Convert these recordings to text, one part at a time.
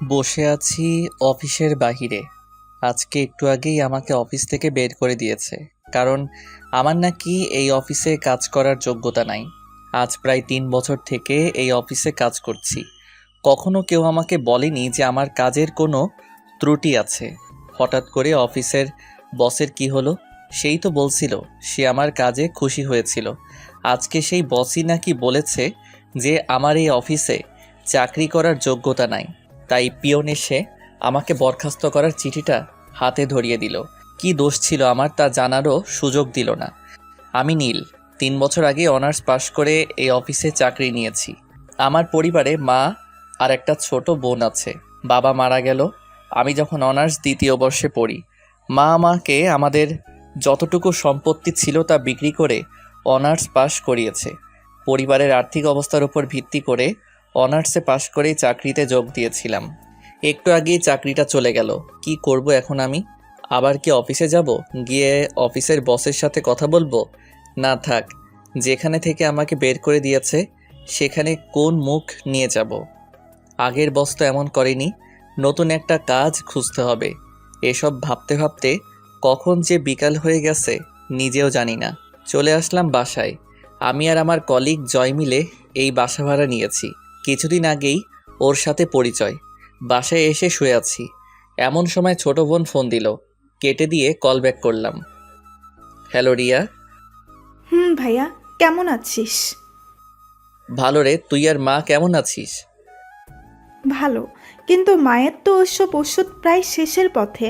বসে আছি অফিসের বাহিরে। আজকে একটু আগেই আমাকে অফিস থেকে বের করে দিয়েছে, কারণ আমার নাকি এই অফিসে কাজ করার যোগ্যতা নাই। আজ প্রায় 3 বছর থেকে এই অফিসে কাজ করছি। কখনো কেউ আমাকে বলেনি যে আমার কাজের কোনো ত্রুটি আছে। হঠাৎ করে অফিসের বসের কি হলো, সেই তো বলছিল সে আমার কাজে খুশি হয়েছিল। আজকে সেই বসই নাকি বলেছে যে আমার এই অফিসে চাকরি করার যোগ্যতা নাই। তাই পিয়ন এসে আমাকে বরখাস্ত করার চিঠিটা হাতে ধরিয়ে দিল। কি দোষ ছিল আমার তা জানারও সুযোগ দিল না। আমি নীল, 3 বছর আগে অনার্স পাশ করে এই অফিসে চাকরি নিয়েছি। আমার পরিবারে মা আর একটা ছোট বোন আছে। বাবা মারা গেল আমি যখন অনার্স 2য় বর্ষে পড়ি। মা আমাকে আমাদের যতটুকু সম্পত্তি ছিল তা বিক্রি করে অনার্স পাশ করিয়েছে। পরিবারের আর্থিক অবস্থার উপর ভিত্তি করে অনার্সে পাশ করেই চাকরিতে যোগ দিয়েছিলাম। একটু আগেই চাকরিটা চলে গেল। কি করব এখন আমি? আবার কি অফিসে যাব, গিয়ে অফিসের বসের সাথে কথা বলবো? না থাক, যেখানে থেকে আমাকে বের করে দিয়েছে সেখানে কোন মুখ নিয়ে যাব? আগের বস তো এমন করেনি। নতুন একটা কাজ খুঁজতে হবে। এসব ভাবতে ভাবতে কখন যে বিকাল হয়ে গেছে নিজেও জানি না। চলে আসলাম বাসায়। আমি আর আমার কলিগ জয় মিলে এই বাসা ভাড়া নিয়েছি। কিছুদিন আগেই ওর সাথে পরিচয়। বাসায় এসে শুয়ে আছি, এমন সময় ছোট বোন ফোন দিল। কেটে দিয়ে কল ব্যাক করলাম। হ্যালো রিয়া। ভাইয়া, কেমন আছিস? ভালো রে, তুই আর মা কেমন আছিস? ভালো, কিন্তু মায়ের তো ওসব ওষুধ প্রায় শেষের পথে।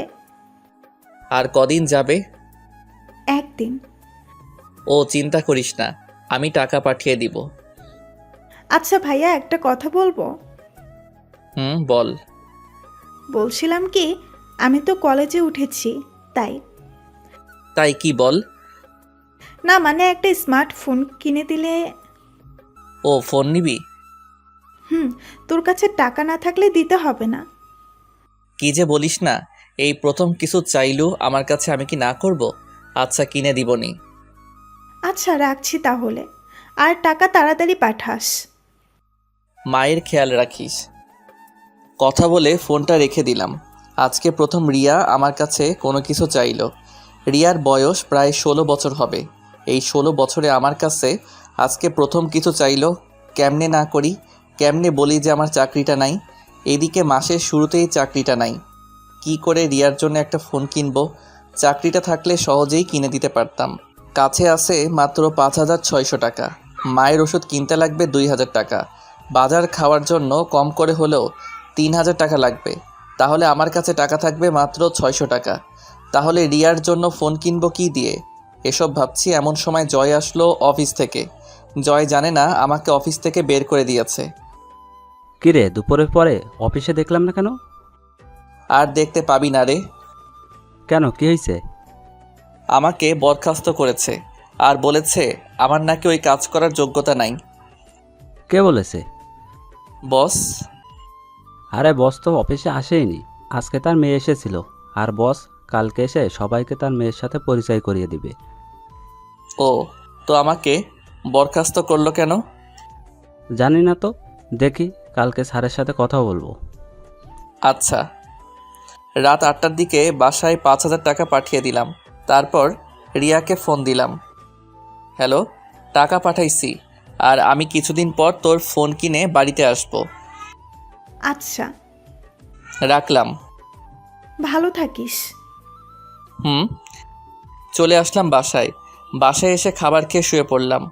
আর কদিন যাবে? একদিন। ও চিন্তা করিস না, আমি টাকা পাঠিয়ে দিব। আচ্ছা ভাইয়া, একটা কথা বলবো? বল। বলছিলাম কি, আমি তো কলেজে উঠেছি, তাই। তাই কি বল? না মানে একটা স্মার্টফোন কিনে দিলে। ও ফোন নিবি? তোর কাছে টাকা না থাকলে দিতে হবে না। কি যে বলিস না, এই প্রথম কিছু চাইলু আমার কাছে, আমি কি না করব? আচ্ছা কিনে দিবনি। আচ্ছা রাখছি তাহলে, আর টাকা তাড়াতাড়ি পাঠাস। মায়ের খেয়াল রাখিস। কথা বলে ফোনটা রেখে দিলাম। আজকে প্রথম রিয়া আমার কাছে কোনো কিছু চাইলো। রিয়ার বয়স প্রায় 16 বছর হবে। এই 16 বছরে আমার কাছে আজকে প্রথম কিছু চাইলো। কেমনে না করি, কেমনে বলি যে আমার চাকরিটা নাই? এদিকে মাসের শুরুতেই চাকরিটা নাই। কি করে রিয়ার জন্য একটা ফোন কিনবো? চাকরিটা থাকলে সহজেই কিনে দিতে পারতাম। কাছে আছে মাত্র 5,600 টাকা। মায়ের ওষুধ কিনতে লাগবে 2,000 টাকা। বাজার খাওয়ার জন্য কম করে হলেও 3,000 টাকা লাগবে। তাহলে আমার কাছে টাকা থাকবে মাত্র 600 টাকা। তাহলে রিয়ার জন্য ফোন কিনবো কি দিয়ে? এসব ভাবছি এমন সময় জয় আসলো অফিস থেকে। জয় জানে না আমাকে অফিস থেকে বের করে দিয়েছে। কিরে, দুপুরের পরে অফিসে দেখলাম না কেন? আর দেখতে পাবি না রে। কেন, কি হয়েছে? আমাকে বরখাস্ত করেছে আর বলেছে আমার নাকি ওই কাজ করার যোগ্যতা নাই। কে বলেছে? বস। আরে বস তো অফিসে আসেইনি, আজকে তার মেয়ে এসেছিল। আর বস কালকে এসে সবাইকে তার মেয়ের সাথে পরিচয় করিয়ে দিবে। ও, তো আমাকে বরখাস্ত করলো কেন? জানি না তো, দেখি কালকে স্যারের সাথে কথা বলবো। আচ্ছা। রাত 8টার দিকে বাসায় 5,000 টাকা পাঠিয়ে দিলাম। তারপর রিয়াকে ফোন দিলাম। হ্যালো, টাকা পাঠাইছি, আর আমি কিছুদিন পর তোর ফোন কিনে বাড়িতে আসবো। আচ্ছা। রাখলাম। ভালো থাকিস। চলে আসলাম বাসায়। বাসায় এসে খাবার খেয়ে শুয়ে পড়লাম।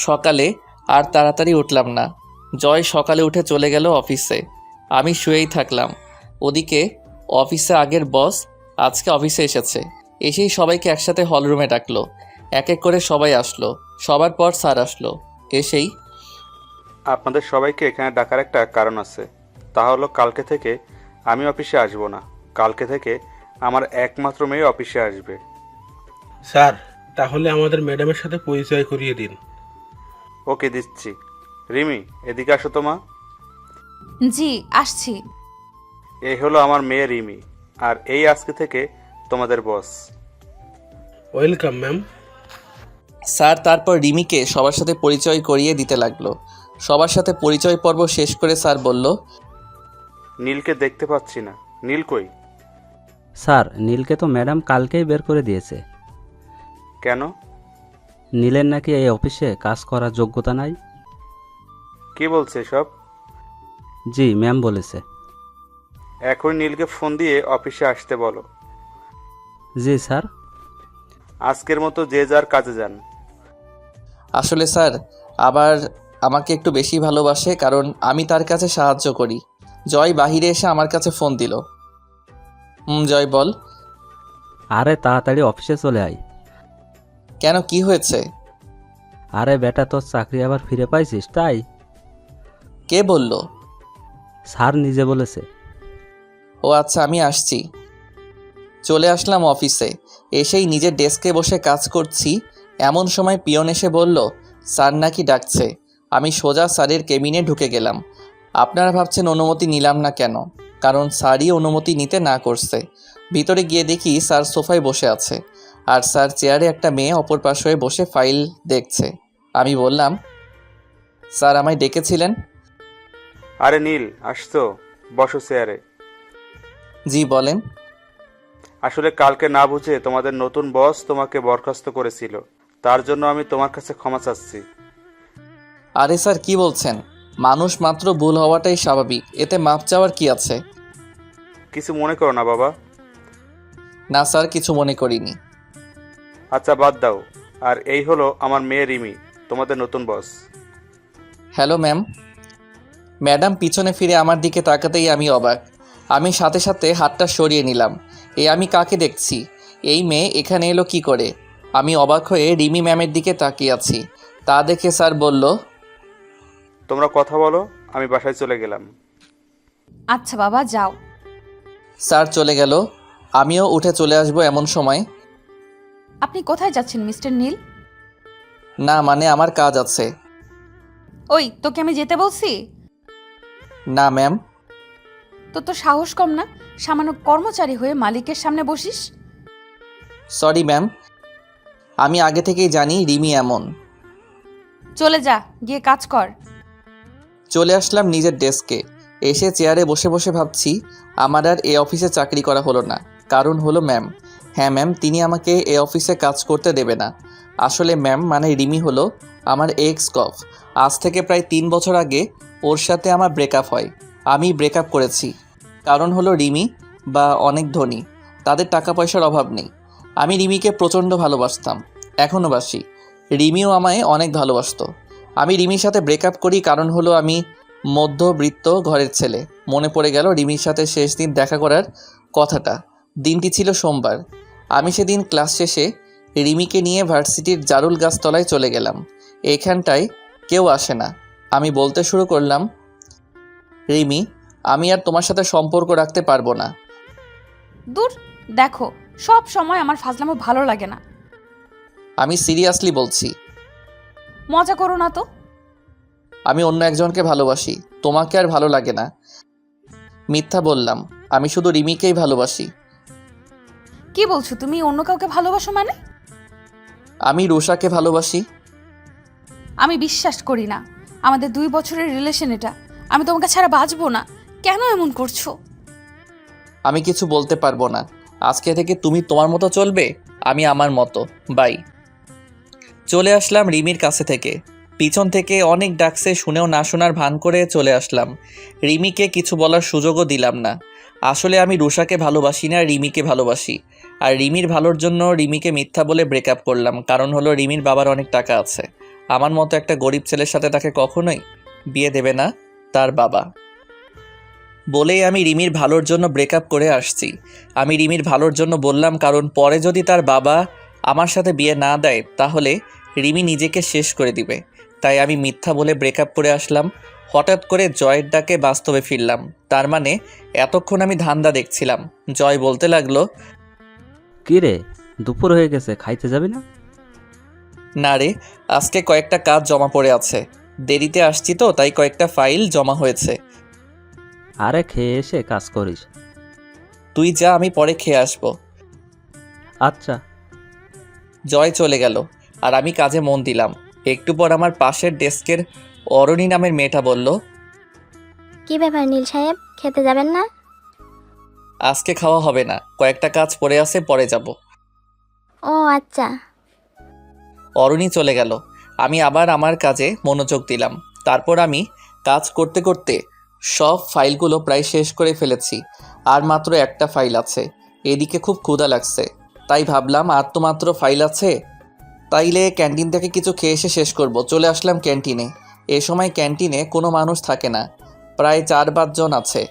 সকালে আর তাড়াতাড়ি উঠলাম না। জয় সকালে উঠে চলে গেল অফিসে। আমি শুয়েই থাকলাম। ওদিকে অফিসে আগের বস আজকে অফিসে এসেছে। এসেই সবাইকে একসাথে হলরুমে ডাকলো। এক এক করে সবাই আসলো। সবার পর স্যার আসলো। এসেই আপনাদের সবাইকে এখানে ডাকার একটা কারণ আছে। তা হলো কালকে থেকে আমি অফিসে আসব না। কালকে থেকে আমার একমাত্র মেয়ে অফিসে আসবে। স্যার, তাহলে আমাদের ম্যাডামের সাথে পরিচয় করিয়ে দিন। ওকে, দিচ্ছি। রিমি, এদিকে আসো তো মা। জি, আসছি। এই হলো আমার মেয়ে রিমি, আর এই আজকে থেকে তোমাদের বস। Welcome ma'am. স্যার তারপর রিমিকে সবার সাথে পরিচয় করিয়ে দিতে লাগলো। সবার সাথে পরিচয় পর্ব শেষ করে স্যার বলল, নীলকে দেখতে পাচ্ছি না। নীল কই? স্যার, নীলকে তো ম্যাডাম কালকেই বের করে দিয়েছে। কেন? নীলের নাকি এই অফিসে কাজ করার যোগ্যতা নাই। কি বলছে সব? জি, ম্যাম বলেছে। এখন নীলকে ফোন দিয়ে অফিসে আসতে বলো। জি স্যার। আজকের মতো যে যার কাজে যান। আসলে স্যার আবার আমাকে একটু বেশি ভালোবাসে, কারণ আমি তার কাছে সাহায্য করি। জয় বাহিরে এসে আমার কাছে ফোন দিল। জয় বল। আরে তাড়াতাড়ি অফিসে চলে আয়। কেন, কি হয়েছে? আরে বেটা, তোর চাকরি আবার ফিরে পাইছিস তাই। কে বলল? স্যার নিজে বলেছে। ও আচ্ছা, আমি আসছি। চলে আসলাম অফিসে। এসেই নিজের ডেস্কে বসে কাজ করছি, এমন সময় পিয়ন এসে বলল স্যার নাকি ডাকছে। আমি সোজা স্যারের কেবিনে ঢুকে গেলাম। আপনারা ভাবছেন অনুমতি নিলাম না কেন? কারণ স্যারই অনুমতি নিতে না করছে। ভিতরে গিয়ে দেখি স্যার সোফায় বসে আছে, আর স্যার চেয়ারে একটা মেয়ে অপর পাশে হয়ে বসে ফাইল দেখছে। আমি বললাম, স্যার আমায় ডেকেছিলেন? আরে নীল, আসছো, বসো চেয়ারে। জি বলেন। আসলে কালকে না বুঝে তোমাদের নতুন বস তোমাকে বরখাস্ত করেছিল, তার জন্য আমি তোমার কাছে ক্ষমা চাচ্ছি। আরে স্যার কি বলছেন? মানুষ মাত্র ভুল হওয়াটাই স্বাভাবিক, এতে মাপ চাওয়ার কি আছে? কিছু মনে করো না বাবা। না স্যার, কিছু মনে করিনি। আচ্ছা বাদ দাও। আর এই হলো আমার মেয়ে রিমি, তোমাদের নতুন বস। Hello ma'am. ম্যাডাম পিছনে ফিরে আমার দিকে তাকাতেই আমি অবাক। আমি সাথে সাথে হাতটা সরিয়ে নিলাম। আমি কাকে দেখছি? এই মেয়ে এখানে এলো কি করে? আমি অবাক হয়ে রিমি ম্যামের দিকে তাকিয়ে আছি। তা দেখে স্যার বলল, তোমরা কথা বলো, আমি বাসায় চলে গেলাম। আচ্ছা বাবা, যাও। স্যার চলে গেল। আমিও উঠে চলে আসবো এমন সময়। আপনি কোথায় যাচ্ছেন মিস্টার নীল? না মানে আমার কাজ আছে। ওই, তোকে আমি যেতে বলছি? না ম্যাম। তোর তো সাহস কম না, সামান্য কর্মচারী হয়ে মালিকের সামনে বসিস। সরি ম্যাম, আমি আগে থেকেই জানি রিমি এমন। চলে যা, গিয়ে কাজ কর। চলে আসলাম নিজের ডেস্কে। এসে চেয়ারে বসে বসে ভাবছি আমার আর এ অফিসে চাকরি করা হলো না। কারণ হলো ম্যাম। হ্যাঁ ম্যাম, তিনি আমাকে এ অফিসে কাজ করতে দেবে না। আসলে ম্যাম মানে রিমি হলো আমার এক্স কফ। আজ থেকে প্রায় 3 বছর আগে ওর সাথে আমার ব্রেকআপ হয়। আমি ব্রেকআপ করেছি কারণ হলো রিমি বা অনেক ধনী, তাদের টাকা পয়সার অভাব নেই। আমি রিমিকে প্রচণ্ড ভালোবাসতাম, এখনও বাসি। রিমিও আমায় অনেক ভালোবাসতো। আমি রিমির সাথে ব্রেকআপ করি কারণ হলো আমি মধ্যবিত্ত ঘরের ছেলে। মনে পড়ে গেল রিমির সাথে শেষ দিন দেখা করার কথাটা। দিনটি ছিল সোমবার। আমি সেদিন ক্লাস শেষে রিমিকে নিয়ে ভার্সিটির জারুল গাছতলায় চলে গেলাম। এইখানটায় কেউ আসে না। আমি বলতে শুরু করলাম, রিমি, আমি আর তোমার সাথে সম্পর্ক রাখতে পারবো না। দূর, দেখো, সব সময় আমার ফাজলামো ভালো লাগে না। আমি সিরিয়াসলি বলছি। মজা করো না তো। আমি অন্য একজনকে ভালোবাসি, তোমাকে আর ভালো লাগে না। মিথ্যা বললাম, আমি শুধু রিমিকেই ভালোবাসি। কি বলছো তুমি? অন্য কাউকে ভালোবাসো মানে? আমি রুষাকে ভালোবাসি। আমি বিশ্বাস করি না। আমাদের 2 বছরের রিলেশন এটা। আমি তোমাকে ছাড়া বাঁচবো না। কেন এমন করছো? আমি কিছু বলতে পারবো না। আজকে থেকে তুমি তোমার মতো চলবে, আমি আমার মতো। বাই। চলে আসলাম রিমির কাছে থেকে। পিছন থেকে অনেক ডাকছে, শুনেও না শোনার ভান করে চলে আসলাম। রিমিকে কিছু বলার সুযোগও দিলাম না। আসলে আমি রুষাকে ভালোবাসি না, রিমিকে ভালোবাসি। আর রিমির ভালোর জন্য রিমিকে মিথ্যা বলে ব্রেকআপ করলাম। কারণ হলো রিমির বাবার অনেক টাকা আছে। আমার মতো একটা গরিব ছেলের সাথে তাকে কখনোই বিয়ে দেবে না তার বাবা। বলেই আমি রিমির ভালোর জন্য ব্রেকআপ করে আসছি। আমি রিমির ভালোর জন্য বললাম, কারণ পরে যদি তার বাবা আমার সাথে বিয়ে না দেয় তাহলে রিমি নিজেকে শেষ করে দিবে। তাই আমি মিথ্যা বলে ব্রেকআপ করে আসলাম। হঠাৎ করে জয়ের ডাকে বাস্তবে ফিরলাম। তার মানে এতক্ষণ আমি ধান্দা দেখছিলাম। জয় বলতে লাগলো, কি রে, দুপুর হয়ে গেছে, খাইতে যাবি না? না রে, আজকে কয়েকটা কাজ জমা পড়ে আছে। দেরিতে আসছি তো, তাই কয়েকটা ফাইল জমা হয়েছে। আরে খেয়ে এসে কাজ করিস। তুই যা, আমি পরে খেয়ে আসবো। আচ্ছা। জয় চলে গেল আর আমি কাজে মন দিলাম। একটু পর আমার পাশের ডেস্কের অরণি নামের মেয়েটা বলল, কি ব্যাপার নীল সাহেব, খেতে যাবেন না? আজকে খাওয়া হবে না, কয়েকটা কাজ পড়ে আছে, পরে যাব। ও আচ্ছা। অরুণী চলে গেল। আমি আবার আমার কাজে মনোযোগ দিলাম। তারপর আমি কাজ করতে করতে সব ফাইলগুলো প্রায় শেষ করে ফেলেছি। আর মাত্র একটা ফাইল আছে। এদিকে খুব ক্ষুধা লাগছে, তাই ভাবলাম আর তো মাত্র ফাইল আছে, তাইলে ক্যান্টিন থেকে কিছু খেয়ে এসে শেষ করব। চলে আসলাম ক্যান্টিনে। এ সময় ক্যান্টিনে কোনো মানুষ থাকে না, প্রায় 4-5 জন আছে।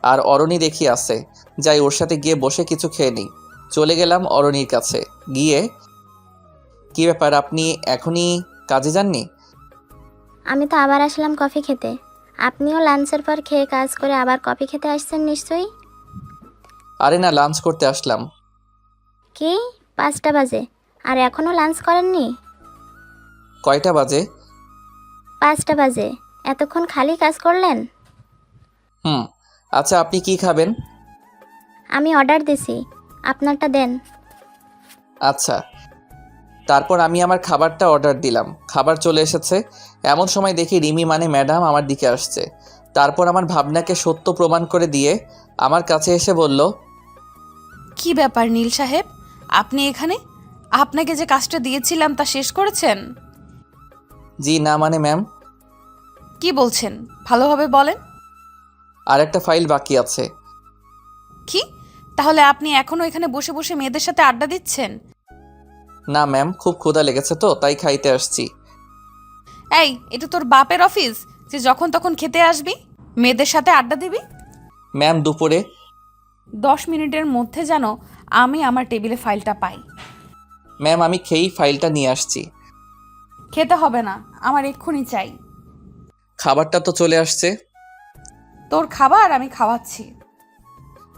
আর অরণি দেখি আছে, যাই ওর সাথে গিয়ে বসে কিছু খেয়ে নিই। চলে গেলাম অরণির কাছে। গিয়ে, কী ব্যাপার, আপনি এখনই কাজে যাননি? আমি তো আবার আসলাম কফি খেতে। আপনিও লাঞ্চের পর খেয়ে কাজ করে আবার কফি খেতে আসছেন নিশ্চয়ই? আরে না, লাঞ্চ করতে আসলাম। কি 5টা বাজে আর এখনও লাঞ্চ করেননি? কয়টা বাজে? 5টা বাজে। এতক্ষণ খালি কাজ করলেন? আচ্ছা, আপনি কি খাবেন? আমি অর্ডার দিছি, আপনারটা দেন। আচ্ছা। তারপর আমি আমার খাবারটা অর্ডার দিলাম। খাবার চলে এসেছে। এমন সময় দেখি রিমি মানে ম্যাডাম আমার দিকে আসছে। তারপর আমার ভাবনাকে সত্য প্রমাণ করে দিয়ে আমার কাছে এসে বলল, কি ব্যাপার নীল সাহেব, আপনি এখানে? আপনাকে যে কাজটা দিয়েছিলাম তা শেষ করেছেন? জি না মানে ম্যাম, কি বলছেন, ভালোভাবে বলেন। আর একটা ফাইল বাকি আছে। কি, তাহলে আপনি এখনো এখানে বসে বসে মেয়েদের সাথে আড্ডা দিচ্ছেন? না ম্যাম, খুব ক্ষুধা লেগেছে তো তাই খাইতে আসছি। এই, এটা তোর বাপের অফিস যে যখন তখন খেতে আসবি, মেয়েদের সাথে আড্ডা দিবি? ম্যাম দুপুরে। 10 মিনিটের মধ্যে যেন আমি আমার টেবিলে ফাইলটা পাই। ম্যাম আমি খেয়েই ফাইলটা নিয়ে আসছি। খেতে হবে না, আমার এক্ষুনি চাই। খাবারটা তো চলে আসছে। তোর খাবার আমি খাওয়াচ্ছি।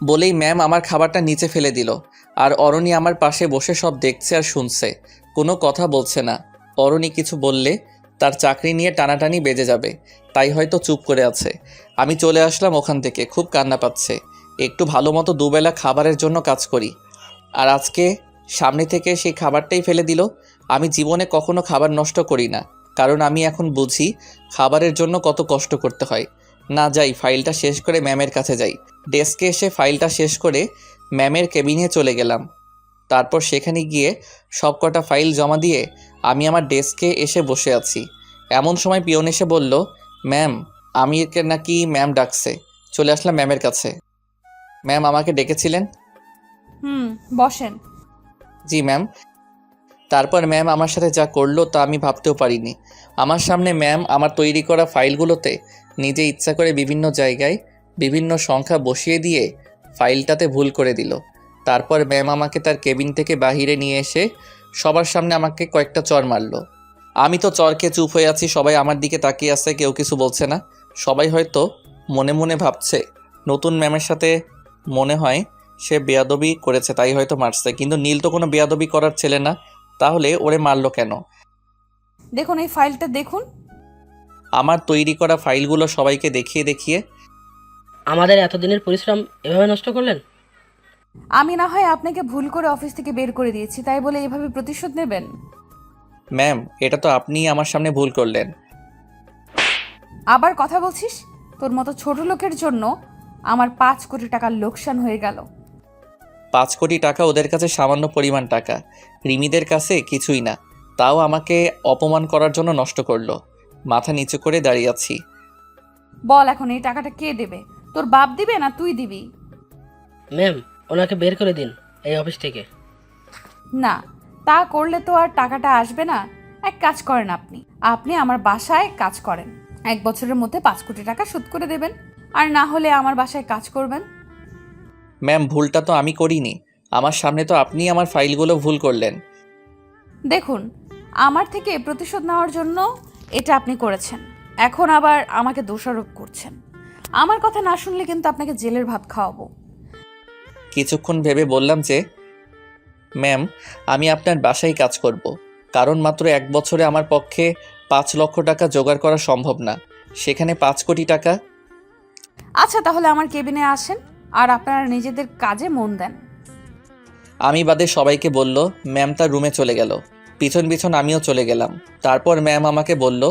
বলেই ম্যাম আমার খাবারটা নিচে ফেলে দিল। আর অরণি আমার পাশে বসে সব দেখছে আর শুনছে, কোনো কথা বলছে না। অরণি কিছু বললে তার চাকরি নিয়ে টানাটানি বেজে যাবে, তাই হয়তো চুপ করে আছে। আমি চলে আসলাম ওখান থেকে, খুব কান্না পাচ্ছে। একটু ভালো মতো দুবেলা খাবারের জন্য কাজ করি, আর আজকে সামনে থেকে সেই খাবারটাই ফেলে দিল। আমি জীবনে কখনো খাবার নষ্ট করি না, কারণ আমি এখন বুঝি খাবারের জন্য কত কষ্ট করতে হয়। না, যাই ফাইলটা শেষ করে ম্যামের কাছে যাই। ডেস্কে এসে ফাইলটা শেষ করে ম্যামের কেবিনে চলে গেলাম। তারপর সেখানে গিয়ে সব কটা ফাইল জমা দিয়ে আমি আমার ডেস্কে এসে বসে আছি। এমন সময় পিয়ন এসে বলল, ম্যাম আমিরকে নাকি ম্যাম ডাকছে। চলে আসলাম ম্যামের কাছে। ম্যাম আমাকে ডেকেছিলেন? বসেন। জি ম্যাম। তারপর ম্যাম আমার সাথে যা করলো তা আমি ভাবতেও পারিনি। আমার সামনে ম্যাম আমার তৈরি করা ফাইলগুলোতে নিজে ইচ্ছা করে বিভিন্ন জায়গায় বিভিন্ন সংখ্যা বসিয়ে দিয়ে ফাইলটাতে ভুল করে দিল। তারপর ম্যাম আমাকে তার কেবিন থেকে বাহিরে নিয়ে এসে সবার সামনে আমাকে কয়েকটা চর মারলো। আমি তো চরকে চুপ হয়ে আছি, সবাই আমার দিকে তাকিয়ে আছে, কেউ কিছু বলছে না। সবাই হয়তো মনে মনে ভাবছে নতুন ম্যামের সাথে মনে হয় সে বেয়াদবি করেছে তাই হয়তো মারছে, কিন্তু নীল তো কোনো বেয়াদবি করার ছেলে না, তাহলে ওরে মারলো কেন? দেখুন এই ফাইলটা দেখুন। আমার তৈরি করা ফাইলগুলো সবাইকে দেখিয়ে দেখিয়ে, আমাদের এতদিনের পরিশ্রম এভাবে নষ্ট করলেন? আমি না হয় আপনাকে ভুল করে অফিস থেকে বের করে দিয়েছি, তাই বলে এভাবে প্রতিশোধ নেবেন? ম্যাম এটা তো আপনিই আমার সামনে ভুল করলেন। আবার কথা বলছিস? তোর মতো ছোট লোকের জন্য আমার 5 কোটি টাকার লোকসান হয়ে গেল। 5 কোটি টাকা ওদের কাছে সামান্য পরিমাণ টাকা, রিমিদের কাছে কিছুই না, তাও আমাকে অপমান করার জন্য নষ্ট করলো। মাথা নিচু করে দাঁড়িয়ে আছি। বল এখন এই টাকাটা কে দেবে? তোর বাপ দিবে না তুই দিবি? ম্যাম, ওনাকে বের করে দিন এই অফিস থেকে। না, তা করলে তো আর টাকাটা আসবে না। এক কাজ করেন, আপনি আমার বাসায় কাজ করেন, 1 বছরের মধ্যে 5 কোটি টাকা শোধ করে দেবেন, আর না হলে আমার বাসায় কাজ করবেন। ম্যাম ভুলটা তো আমি করিনি, আমার সামনে তো আপনিই আমার ফাইলগুলো ভুল করলেন। দেখুন, আমার থেকে প্রতিশোধ নেওয়ার জন্য এটা আপনি করেছেন, এখন আবার আমাকে দোষারোপ করছেন। আমার কথা না শুনলে কিন্তু আপনাকে জেলের ভাত খাওয়াবো। কিছুক্ষণ ভেবে বললাম যে, ম্যাম আমি আপনার বাসায় কাজ করব, কারণ মাত্র 1 বছরে আমার পক্ষে 5 লক্ষ টাকা জোগাড় করা সম্ভব না, সেখানে 5 কোটি টাকা। আচ্ছা তাহলে আমার কেবিনে আসেন আর আপনারা নিজেদের কাজে মন দেন। আমি বাদে সবাইকে বলল। ম্যাম তার রুমে চলে গেল, পিছন পিছন আমিও চলে গেলাম। তারপর ম্যাম আমাকে বলল,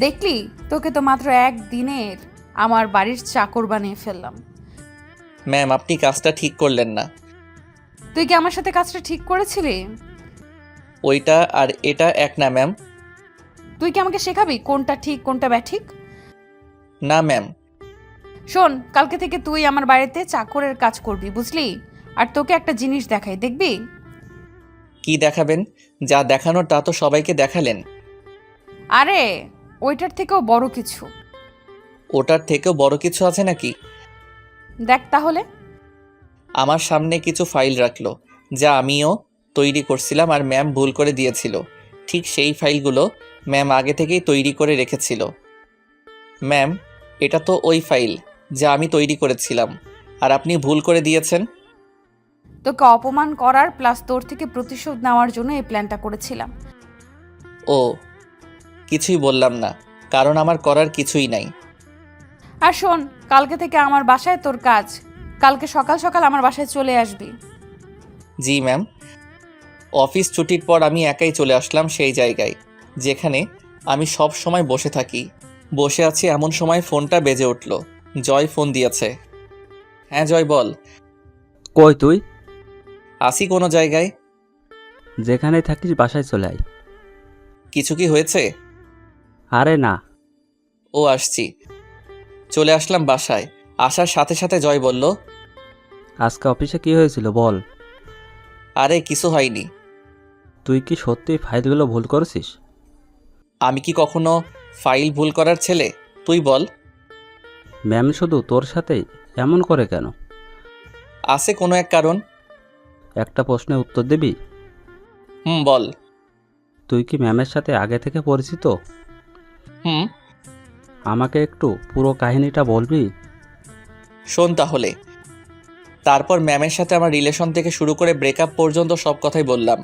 দেখলি, তোকে তো মাত্র 1 দিনের আমার বাড়ির চাকর বানিয়ে ফেললাম। ম্যাম আপনি কাজটা ঠিক করলেন না। তুই কি আমার সাথে কাজটা ঠিক করেছিলি? ওইটা আর এটা এক না ম্যাম। তুই কি আমাকে শেখাবি কোনটা ঠিক কোনটা ব্যাঠিক? না ম্যাম। শোন, কালকে থেকে তুই আমার বাড়িতে চাকরের কাজ করবি, বুঝলি? আর তোকে একটা জিনিস দেখাই, দেখবি? কি দেখাবেন? যা দেখানোর তা তো সবাইকে দেখালেন। আরে ওইটার থেকেও বড় কিছু। ওটার থেকেও বড় কিছু আছে নাকি? দেখ তাহলে। আমার সামনে কিছু ফাইল রাখলো, যা আমিও তৈরি করছিলাম আর ম্যাম ভুল করে দিয়েছিল। ঠিক সেই ফাইলগুলো ম্যাম আগে থেকেই তৈরি করে রেখেছিল। ম্যাম, এটা তো ওই ফাইল যা আমি তৈরি করেছিলাম, আর আপনি ভুল করে দিয়েছেন। তোকে অপমান করার প্লাস তোর থেকে প্রতিশোধ নেওয়ার জন্য এই প্ল্যানটা করেছিলাম। ও, কিছুই বললাম না, কারণ আমার করার কিছুই নাই। আর শোন, কালকে থেকে আমার বাসায় তোর কাজ। কালকে সকাল সকাল আমার বাসায় চলে আসবি। জি ম্যাম। অফিস ছুটির পর আমি একাই চলে আসলাম সেই জায়গায় যেখানে আমি সব সময় বসে থাকি। বসে আছি এমন সময় ফোনটা বেজে উঠল। জয় ফোন দিয়েছে। হ্যাঁ জয়, বল। কই তুই? আসি কোনো জায়গায়। যেখানেই থাকিস বাসায় চলে আয়। কিছু কি হয়েছে? আরে না। ও, আসছি। চলে আসলাম বাসায়। আসার সাথে সাথে জয় বলল, আজকে অফিসে কি হয়েছিল বল। আরে কিছু হয়নি। তুই কি সত্যি ফাইলগুলো ভুল করেছিস? আমি কি কখনো ফাইল ভুল করার ছেলে? তুই বল। ম্যাম শুধু তোর সাথেই এমন করে কেন? আছে কোনো এক কারণ। একটা প্রশ্নের উত্তর দিবি? বল। তুই কি ম্যামের সাথে আগে থেকে পরিচিত? হুম। আমাকে একটু পুরো কাহিনীটা বলবি? শোন তাহলে। তারপর ম্যামের সাথে আমার রিলেশন থেকে শুরু করে ব্রেকআপ পর্যন্ত সব কথাই বললাম।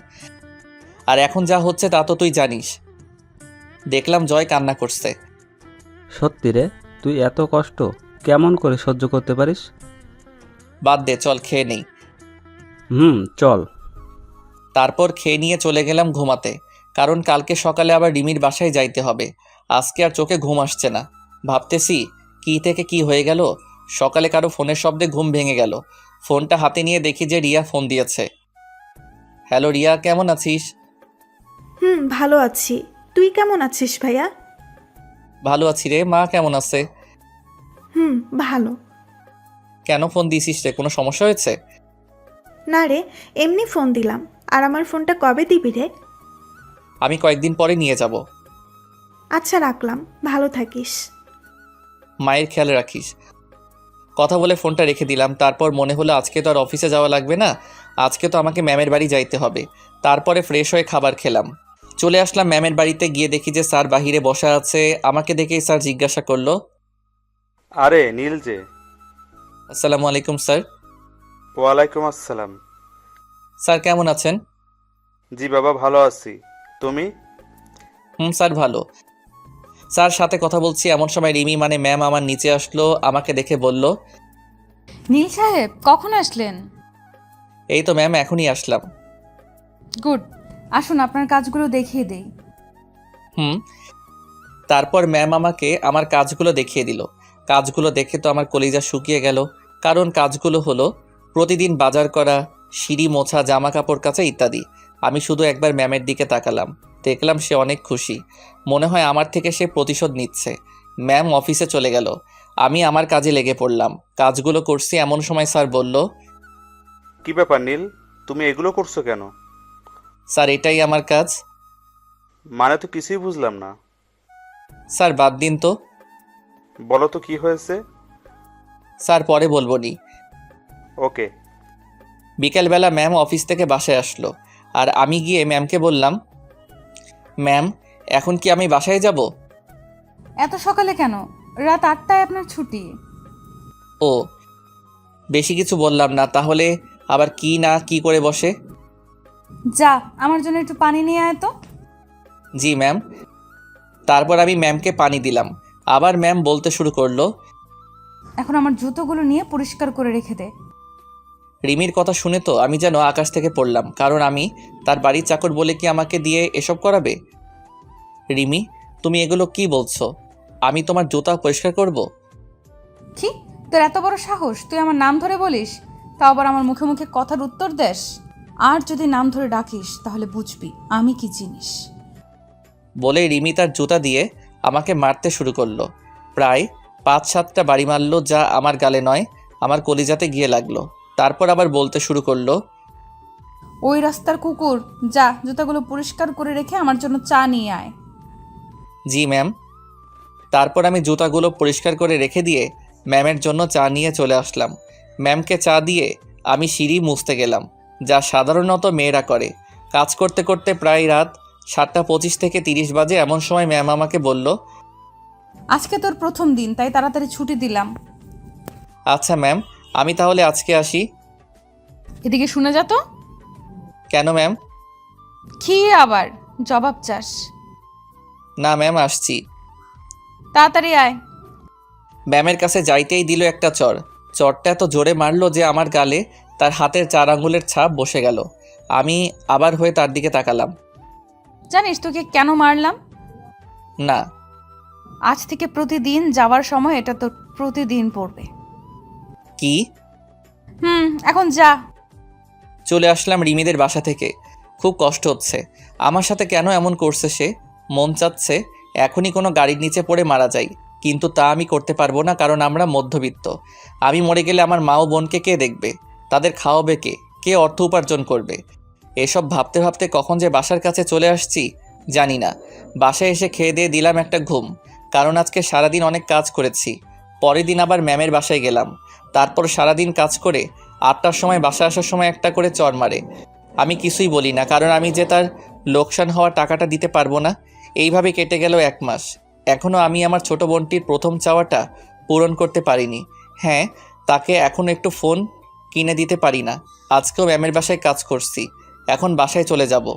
আর এখন যা হচ্ছে তা তো তুই জানিস। দেখলাম জয় কান্না করছে। সত্যি রে, তুই এত কষ্ট কেমন করে সহ্য করতে পারিস? বাদ দে, চল খেয়ে নেই। চল। তারপর খেয়ে নিয়ে চলে গেলাম ঘুমাতে, কারণ কালকে সকালে আবার রিমির বাসায় যাইতে হবে। আজকে আর চোখে ঘুম আসছে না। ভাবতেছি কি থেকে কি হয়ে গেল। সকালে কারো ফোনের শব্দে ঘুম ভেঙে গেল। ফোনটা হাতে নিয়ে দেখি যে রিয়া ফোন দিয়েছে। হ্যালো রিয়া, কেমন আছিস? ভালো আছি। তুই কেমন আছিস ভাইয়া? ভালো আছি রে। মা কেমন আছে? ভালো। কেন ফোন দিয়েছিস রে? কোনো সমস্যা হয়েছে? না রে, এমনি ফোন দিলাম। আর আমার ফোনটা কবে দিবি রে? আমি কয়েকদিন পরে নিয়ে যাব। আচ্ছা রাখলাম, ভালো থাকিস। মায়ের খেয়াল রাখিস। কথা বলে ফোনটা রেখে দিলাম। তারপর মনে হলো আজকে তো আর অফিসে যাওয়া লাগবে না, আজকে তো আমাকে ম্যামের বাড়ি যাইতে হবে। তারপরে ফ্রেশ হয়ে খাবার খেলাম। চলে আসলাম ম্যামের বাড়িতে। গিয়ে দেখি যে স্যার বাহিরে বসা আছে। আমাকে দেখেই স্যার জিজ্ঞাসা করলো, আরে নীল যে। আসসালামু আলাইকুম স্যার। ওয়ালাইকুম আসসালাম। স্যার কেমন আছেন? জি বাবা, ভালো আছি। তুমি? স্যার ভালো। স্যার সাথে কথা বলছি এমন সময় রিমি মানে ম্যাম আমার নিচে আসলো। আমাকে দেখে বলল, নীল সাহেব কখন আসলেন? এই তো ম্যাম এখনই আসলাম। গুড, আসুন আপনার কাজগুলো দেখিয়ে দেই। তারপর ম্যাম আমাকে আমার কাজগুলো দেখিয়ে দিল। কাজগুলো দেখে তো আমার কলিজা শুকিয়ে গেল। কারণ কাজগুলো হলো প্রতিদিন বাজার করা, সিঁড়ি মোছা, জামা কাপড় কাচা ইত্যাদি। আমি শুধু একবার ম্যামের দিকে তাকালাম। দেখলাম সে অনেক খুশি। মনে হয় আমার থেকে সে প্রতিশোধ নিচ্ছে। ম্যাম অফিসে চলে গেল। আমি আমার কাজে লেগে পড়লাম। কাজগুলো করছি এমন সময় স্যার বলল, কি ব্যাপার নীল, তুমি এগুলো করছো কেন? স্যার এটাই আমার কাজ। মানে তো কিছুই বুঝলাম না। স্যার বাদ দিন তো। বলো তো কি হয়েছে। স্যার পরে বলবো নি। ওকে। বিকেলবেলা ম্যাম অফিস থেকে বাসায় আসলো। আর আমি গিয়ে ম্যামকে বললাম, ম্যাম এখন কি আমি বাসায় যাব? এত সকালে কেন? রাত 8টায় আপনার ছুটি। ও, বেশি কিছু বললাম না। তাহলে আবার কি না কি করে বসে। যা, আমার জন্য একটু পানি নিয়ে আয় তো। জি ম্যাম। তারপর আমি ম্যামকে পানি দিলাম। আবার ম্যাম বলতে শুরু করলো, এখন আমার জুতোগুলো নিয়ে পরিষ্কার করে রেখে দে। রিমির কথা শুনে তো আমি যেন আকাশ থেকে পড়লাম। কারণ আমি তার বাড়ির চাকর বলে কি আমাকে দিয়ে এসব করাবে? রিমি, তুমি এগুলো কি বলছো? আমি তোমার জুতা পরিষ্কার করব? কি, তোর এত বড় সাহস, তুই আমার নাম ধরে বলিস, তাও আবার আমার মুখে মুখে কথার উত্তর দেস? আর যদি নাম ধরে ডাকিস তাহলে বুঝবি আমি কি জিনিস। বলে রিমি তার জুতা দিয়ে আমাকে মারতে শুরু করলো। প্রায় 5-7টা বাড়ি মারলো, যা আমার গালে নয়, আমার কলিজাতে গিয়ে লাগলো। তারপর আবার বলতে শুরু করলো, ওই রাস্তার কুকুর, যা জুতাগুলো পরিষ্কার করে রেখে আমার জন্য চা নিয়ে আয়। জি ম্যাম। তারপর আমি জুতাগুলো পরিষ্কার করে রেখে দিয়ে ম্যামের জন্য চা নিয়ে চলে আসলাম। ম্যামকে চা দিয়ে আমি সিঁড়ি মুছতে গেলাম, যা সাধারণত মেয়েরা করে। কাজ করতে করতে প্রায় রাত 7:25 থেকে 30 বাজে। এমন সময় ম্যাম আমাকে বলল, আজকে তোর প্রথম দিন, তাই তাড়াতাড়ি ছুটি দিলাম। আচ্ছা ম্যাম, আমি তাহলে আজকে আসি। এদিকে শুনে যা তো। কেন ম্যাম? কি আবার জবাব চাস? না ম্যাম, আসছি। তাড়াতাড়ি আয়। ম্যামের কাছে যাইতেই দিল একটা চড়। চড়টা এত জোরে মারলো যে আমার গালে তার হাতের 4 আঙুলের ছাপ বসে গেল। আমি আবার হয়ে তার দিকে তাকালাম। জানিস তোকে কেন মারলাম? না। আজ থেকে প্রতিদিন যাওয়ার সময় এটা তোর প্রতিদিন পড়বে। কি? এখন যা। চলে আসলাম রিমিদের বাসা থেকে। খুব কষ্ট হচ্ছে। আমার সাথে কেন এমন করছে সে? মন চাচ্ছে এখনই কোনো গাড়ির নিচে পড়ে মারা যাই, কিন্তু তা আমি করতে পারবো না, কারণ আমরা মধ্যবিত্ত। আমি মরে গেলে আমার মা ও বোনকে কে দেখবে? তাদের খাওয়াবে কে? কে অর্থ উপার্জন করবে? এসব ভাবতে ভাবতে কখন যে বাসার কাছে চলে আসছি জানি না। বাসায় এসে খেয়ে দিয়ে দিলাম একটা ঘুম, কারণ আজকে সারাদিন অনেক কাজ করেছি। পরের দিন আবার ম্যামের বাসায় গেলাম। তারপর সারাদিন কাজ করে 8টার সময় বাসা আসার সময় একটা করে চড় মারে। আমি কিছুই বলি না, কারণ আমি যে তার লোকসান হওয়া টাকাটা দিতে পারবো না। এইভাবে কেটে গেল 1 মাস। এখনও আমি আমার ছোট বোনটির প্রথম চাওয়াটা পূরণ করতে পারিনি। হ্যাঁ, তাকে এখন একটু ফোন কিনে দিতে পারি না। আজকেও ম্যামের বাসায় কাজ করছি, এখন বাসায় চলে যাব।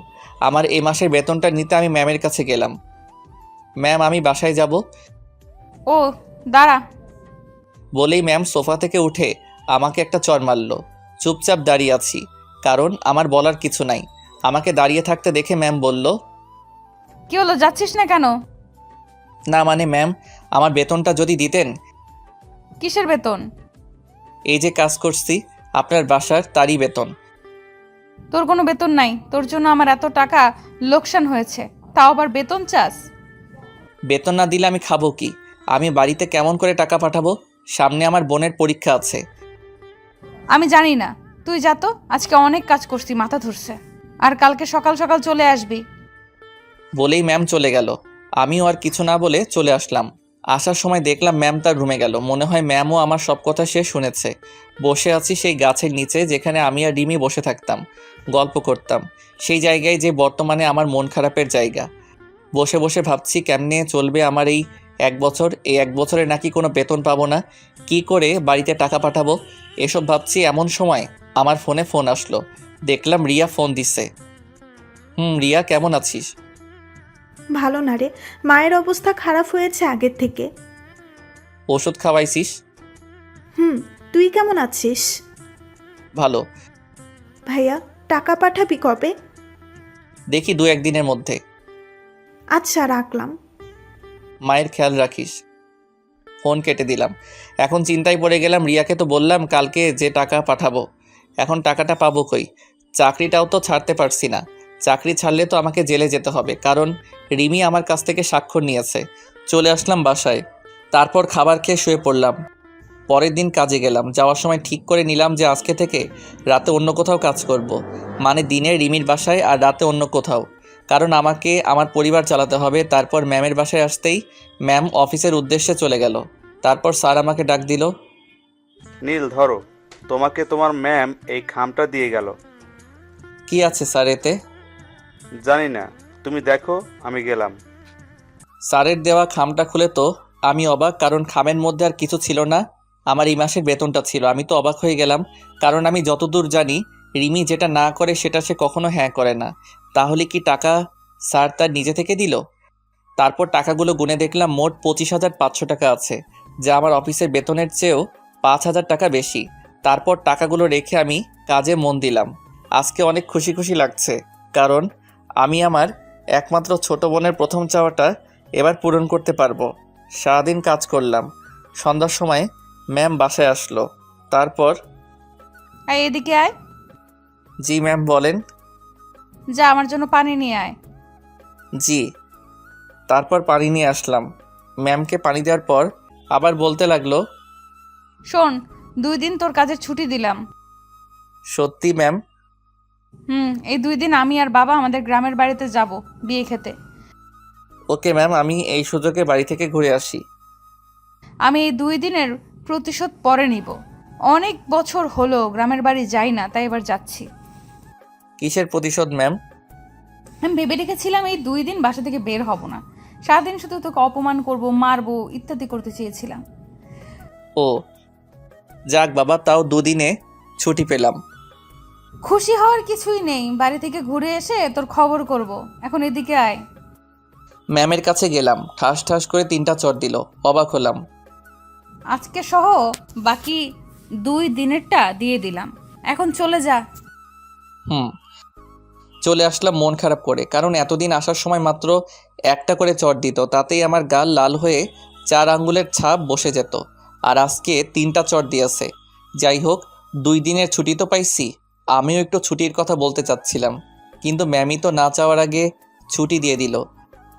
আমার এ মাসের বেতনটা নিতে আমি ম্যামের কাছে গেলাম। ম্যাম, আমি বাসায় যাব। ও দাঁড়া। বলেই ম্যাম সোফা থেকে উঠে আমাকে একটা চড় মারল। চুপচাপ দাঁড়িয়ে আছি, কারণ আমার বলার কিছু নাই। আমাকে দাঁড়িয়ে থাকতে দেখে ম্যাম বলল, কি হলো, যাচ্ছিস না কেন? না মানে ম্যাম, আমার বেতনটা যদি দিতেন। কিসের বেতন? এই যে কাজ করছি আপনার বাসার, তারই বেতন। তোর কোনো বেতন নাই, তোর জন্য আমার এত টাকা লোকসান হয়েছে, তাও আবার বেতন চাস? বেতন না দিলে আমি খাবো কি? আমি বাড়িতে কেমন করে টাকা পাঠাবো? সামনে আমার বোনের পরীক্ষা আছে। আমি জানি না, তুই যা তো। আজকে অনেক কাজ করছি, মাথা ধরছে। আর কালকে সকাল সকাল চলে আসবি। বলেই ম্যাম চলে গেল। আমিও আর কিছু না বলে চলে আসলাম। আসার সময় দেখলাম ম্যাম তার রুমে গেল। মনে হয় ম্যামও আমার সব কথা সে শুনেছে। বসে আছি সেই গাছের নিচে, যেখানে আমি আর রিমি বসে থাকতাম, গল্প করতাম। সেই জায়গায় যে বর্তমানে আমার মন খারাপের জায়গা। বসে বসে ভাবছি কেমনে চলবে আমার এই 1 বছর। এই 1 বছরে নাকি কোনো বেতন পাবো না। কি করে বাড়িতে টাকা পাঠাবো এসব ভাবছি। এমন সময় আমার ফোনে ফোন আসলো। দেখলাম রিয়া ফোন দিছে। রিয়া, কেমন আছিস? ভালো না রে, মায়ের অবস্থা খারাপ হয়েছে আগের থেকে। ওষুধ খাওয়াইছিস? তুই কেমন আছিস? ভালো। ভাইয়া, টাকা পাঠাবি কবে? দেখি 2-1 দিনের মধ্যে। আচ্ছা, রাখলাম। মায়ের খেয়াল রাখিস। ফোন কেটে দিলাম। এখন চিন্তায় পড়ে গেলাম। রিয়াকে তো বললাম কালকে যে টাকা পাঠাবো, এখন টাকাটা পাবো কই? চাকরিটাও তো ছাড়তে পারছি না। চাকরি ছাড়লে তো আমাকে জেলে যেতে হবে, কারণ রিমি আমার কাছ থেকে স্বাক্ষর নিয়েছে। চলে আসলাম বাসায়। তারপর খাবার খেয়ে শুয়ে পড়লাম। পরের দিন কাজে গেলাম। যাওয়ার সময় ঠিক করে নিলাম যে আজকে থেকে রাতে অন্য কোথাও কাজ করব। মানে দিনে রিমির বাসায় আর রাতে অন্য কোথাও, কারণ আমাকে আমার পরিবার চালাতে হবে। তারপর ম্যামের বাসায় আসতেই ম্যাম অফিসের উদ্দেশ্যে চলে গেল। তারপর স্যার আমাকে ডাক দিল। নীল, ধরো, তোমাকে তোমার ম্যাম এই খামটা দিয়ে গেল। কি আছে স্যার এতে? জানি না, তুমি দেখো, আমি গেলাম। স্যারের দেওয়া খামটা খুলে তো আমি অবাক, কারণ খামের মধ্যে আর কিছু ছিল না, আমার এই মাসের বেতনটা ছিল। আমি তো অবাক হয়ে গেলাম, কারণ আমি যতদূর জানি রিমি যেটা না করে সেটা সে কখনো হ্যাঁ করে না। তাহলে কি টাকা স্যার তার নিজে থেকে দিল? তারপর টাকাগুলো গুনে দেখলাম মোট 25,500 টাকা আছে, যা আমার অফিসের বেতনের চেয়েও 5,000 টাকা বেশি। তারপর টাকাগুলো রেখে আমি কাজে মন দিলাম। আজকে অনেক খুশি খুশি লাগছে, কারণ আমি আমার একমাত্র ছোট বোনের প্রথম চাওয়াটা এবার পূরণ করতে পারবো। সারাদিন কাজ করলাম। সন্ধ্যার সময় ম্যাম বাসায় আসলো। তারপর? এই এদিকে আয়। জি ম্যাম বলেন। যা আমার জন্য পানি নিয়ে আয়। জি। তারপর পানি নিয়ে আসলাম। ম্যামকে পানি দেওয়ার পর আবার বলতে লাগলো, শোন, 2 দিন তোর কাজের ছুটি দিলাম। সত্যি ম্যাম? এই 2 দিন আমি আর বাবা আমাদের গ্রামের বাড়িতে যাব বিয়ে খেতে। ওকে ম্যাম, আমি এই সুযোগে বাড়ি থেকে ঘুরে আসি। আমি এই 2 দিনের প্রতিশোধ পরে নিব। অনেক বছর হলো গ্রামের বাড়ি যাই না, তাই এবার যাচ্ছি। কিসের প্রতিশোধ ম্যাম? আমি ভেবে রেখেছিলাম এই 2 দিন বাসা থেকে বের হব না, সারাদিন শুধু তোকে অপমান করব, মারবো, ইত্যাদি করতে চেয়েছিলাম। ও যাক বাবা, তাও দুদিনে ছুটি পেলাম। খুশি হওয়ার কিছুই নেই, বাড়ি থেকে ঘুরে এসে তোর খবর করব। এখন এদিকে আয়। ম্যামের কাছে গেলাম, ঠাস ঠাস করে 3টা চড় দিল। অবাক হলাম। আজকে সহ বাকি 2 দিনেরটা দিয়ে দিলাম, এখন চলে যা। চলে আসলাম মন খারাপ করে, কারণ এতদিন আসার সময় মাত্র একটা করে চড় দিত, তাতেই আমার গাল লাল হয়ে 4 আঙ্গুলের ছাপ বসে যেত। আর আজকে 3টা চড় দিয়েছে। যাই হোক, 2 দিনের ছুটি তো পাইছি। আমিও একটু ছুটির কথা বলতে চাচ্ছিলাম, কিন্তু ম্যামই তো না চাওয়ার আগে ছুটি দিয়ে দিল।